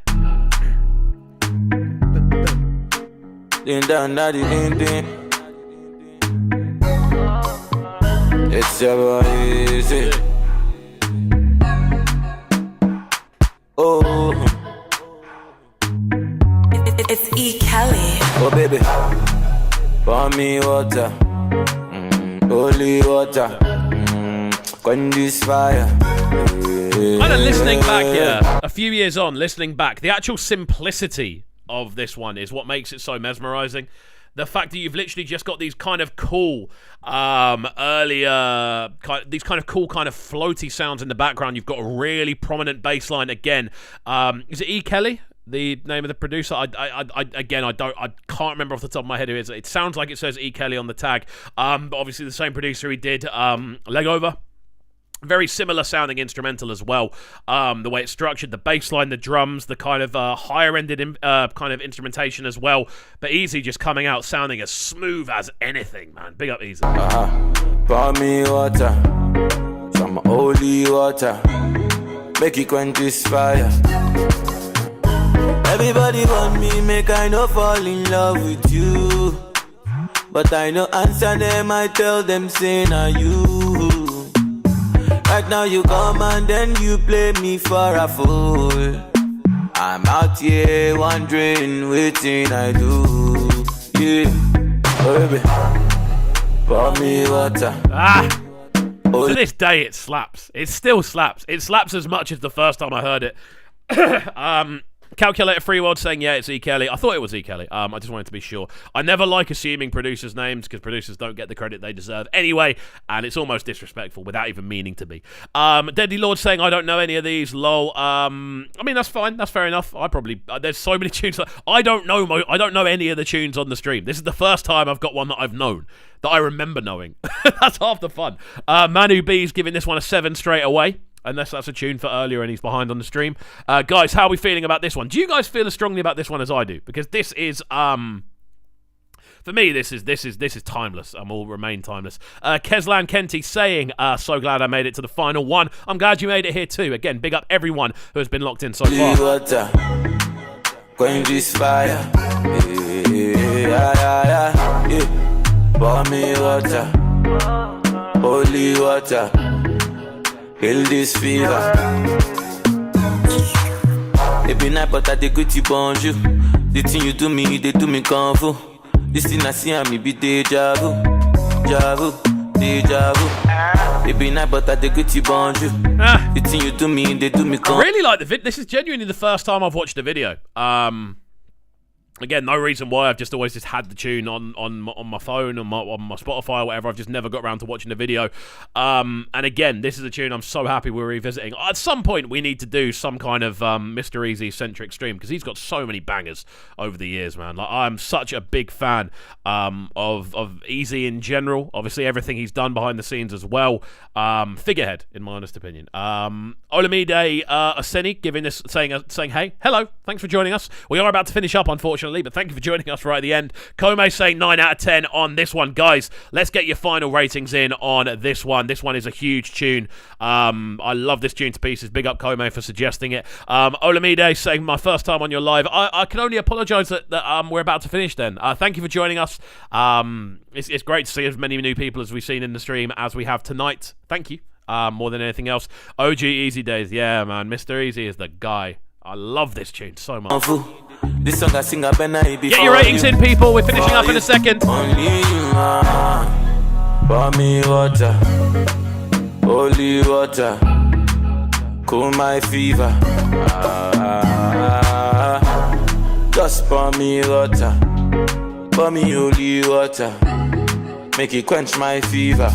It's ever easy. Oh, It's Ckay. oh baby, pour me water, holy water, quench this fire. Kind of listening back here, a few years on, listening back, the actual simplicity of this one is what makes it so mesmerizing. The fact that you've literally just got these kind of cool, these kind of cool, kind of floaty sounds in the background. You've got a really prominent bass line again. Is it Ckay, the name of the producer? I can't remember off the top of my head who it is. It sounds like it says Ckay on the tag. But obviously the same producer who did Leg Over. Very similar sounding instrumental as well. The way it's structured, the bass line, the drums, the kind of higher-ended kind of instrumentation as well. But Eazi just coming out sounding as smooth as anything, man. Big up Eazi. Pour me water, some holy water, make it quench this fire. Everybody want me, make I no fall in love with you. But I no answer them, I tell them, say na you. Right now you come and then you play me for a fool. I'm out here wondering waiting I do. Yeah, oh baby, pour me water. To this day it slaps. It still slaps. It slaps as much as the first time I heard it. Calculator Free World saying, yeah, it's Ckay. I thought it was Ckay. I just wanted to be sure. I never like assuming producers' names because producers don't get the credit they deserve anyway, and it's almost disrespectful without even meaning to be. Deadly Lord saying, I don't know any of these, lol. I mean, that's fine. That's fair enough. I probably... there's so many tunes. I don't know any of the tunes on the stream. This is the first time I've got one that I've known, that I remember knowing. That's half the fun. Manu B's giving this one a 7 straight away. Unless that's a tune for earlier and he's behind on the stream. Guys, how are we feeling about this one? Do you guys feel as strongly about this one as I do? Because this is, for me, this is timeless. Will remain timeless. Keslan Kenty saying, so glad I made it to the final one. I'm glad you made it here too. Again, big up everyone who has been locked in so far. quench this fire. Yeah. Pour me water, holy water, heal this fever. Every night, but I take good bonjour. The thing you do me, they do me kung fu. This thing I see, me be deja vu, deja vu. Every night, but I take good bonjour. The thing you do me, they do me kung fu. I really like the video. This is genuinely the first time I've watched a video. Again, no reason why. I've just always just had the tune on my phone, on my Spotify or whatever. I've just never got around to watching the video. And again, this is a tune I'm so happy we're revisiting. At some point, we need to do some kind of Mr. Eazi-centric stream, because he's got so many bangers over the years, man. Like, I'm such a big fan of Eazi in general. Obviously, everything he's done behind the scenes as well. Figurehead, in my honest opinion. Olamide Aseni saying, hey, hello, thanks for joining us. We are about to finish up, unfortunately, but thank you for joining us right at the end. Kome saying 9 out of 10 on this one. Guys, let's get your final ratings in on this one. This one is a huge tune. I love this tune to pieces. Big up Kome for suggesting it. Olamide saying, my first time on your live. I can only apologise that we're about to finish then. Thank you for joining us. It's great to see as many new people as we've seen in the stream as we have tonight. Thank you. More than anything else. OG Eazi days. Yeah, man. Mr. Eazi is the guy. I love this tune so much. This song I sing, get your ratings in, people. We're finishing up in a second. Only you, pour me water, holy water, cool my fever. Just pour me water, pour me holy water, make it quench my fever.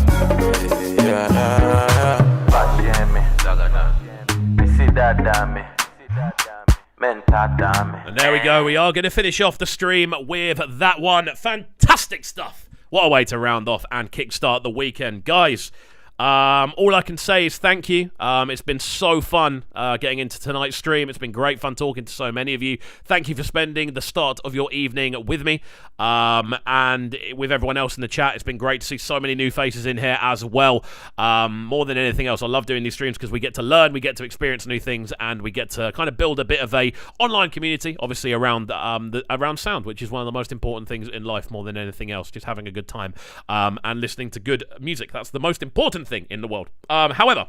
And there we go. We are going to finish off the stream with that one. Fantastic stuff. What a way to round off and kickstart the weekend. Guys, all I can say is thank you. It's been so fun getting into tonight's stream. It's been great fun talking to so many of you. Thank you for spending the start of your evening with me and with everyone else in the chat. It's been great to see so many new faces in here as well. More than anything else, I love doing these streams because we get to learn, we get to experience new things, and we get to kind of build a bit of a online community, obviously around around sound, which is one of the most important things in life more than anything else. Just having a good time and listening to good music. That's the most important thing in the world. However,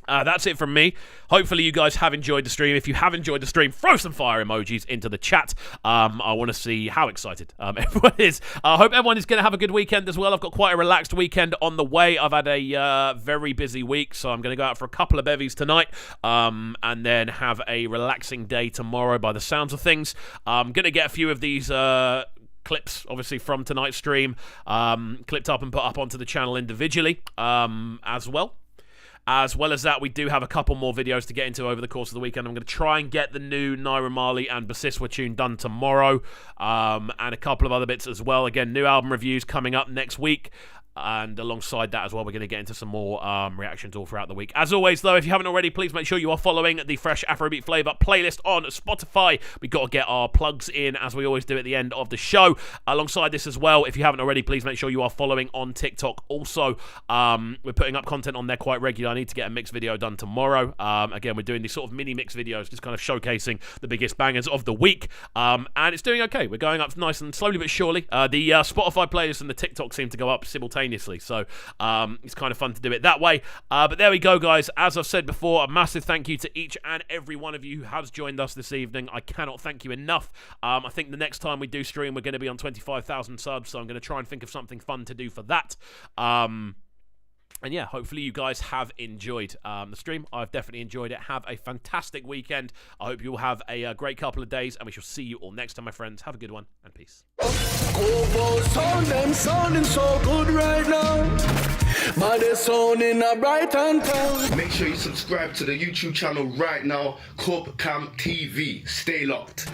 that's it from me. Hopefully you guys have enjoyed the stream. If you have enjoyed the stream, throw some fire emojis into the chat. I want to see how excited everyone is. I hope everyone is going to have a good weekend as well. I've got quite a relaxed weekend on the way. I've had a very busy week, so I'm going to go out for a couple of bevies tonight and then have a relaxing day tomorrow by the sounds of things. I'm going to get a few of these clips, obviously, from tonight's stream clipped up and put up onto the channel individually as well. As well as that, we do have a couple more videos to get into over the course of the weekend. I'm going to try and get the new Naira Marley and Basiswa tune done tomorrow, and a couple of other bits as well. Again, new album reviews coming up next week. And alongside that as well, we're going to get into some more reactions all throughout the week. As always, though, if you haven't already, please make sure you are following the Fresh Afrobeat Flavour playlist on Spotify. We've got to get our plugs in, as we always do at the end of the show. Alongside this as well, if you haven't already, please make sure you are following on TikTok also. We're putting up content on there quite regularly. I need to get a mix video done tomorrow. Again, we're doing these sort of mini mix videos, just kind of showcasing the biggest bangers of the week. And it's doing okay. We're going up nice and slowly but surely. The Spotify playlist and the TikTok seem to go up simultaneously. So it's kind of fun to do it that way. But there we go, guys. As I've said before, a massive thank you to each and every one of you who has joined us this evening. I cannot thank you enough. I think the next time we do stream, we're going to be on 25,000 subs, so I'm going to try and think of something fun to do for that. And yeah, hopefully you guys have enjoyed the stream. I've definitely enjoyed it. Have a fantastic weekend. I hope you will have a great couple of days, and we shall see you all next time, my friends. Have a good one, and peace. Them sounding so good right now. But they're sounding a bright and town. Make sure you subscribe to the YouTube channel right now, Cubcamtv. Stay locked.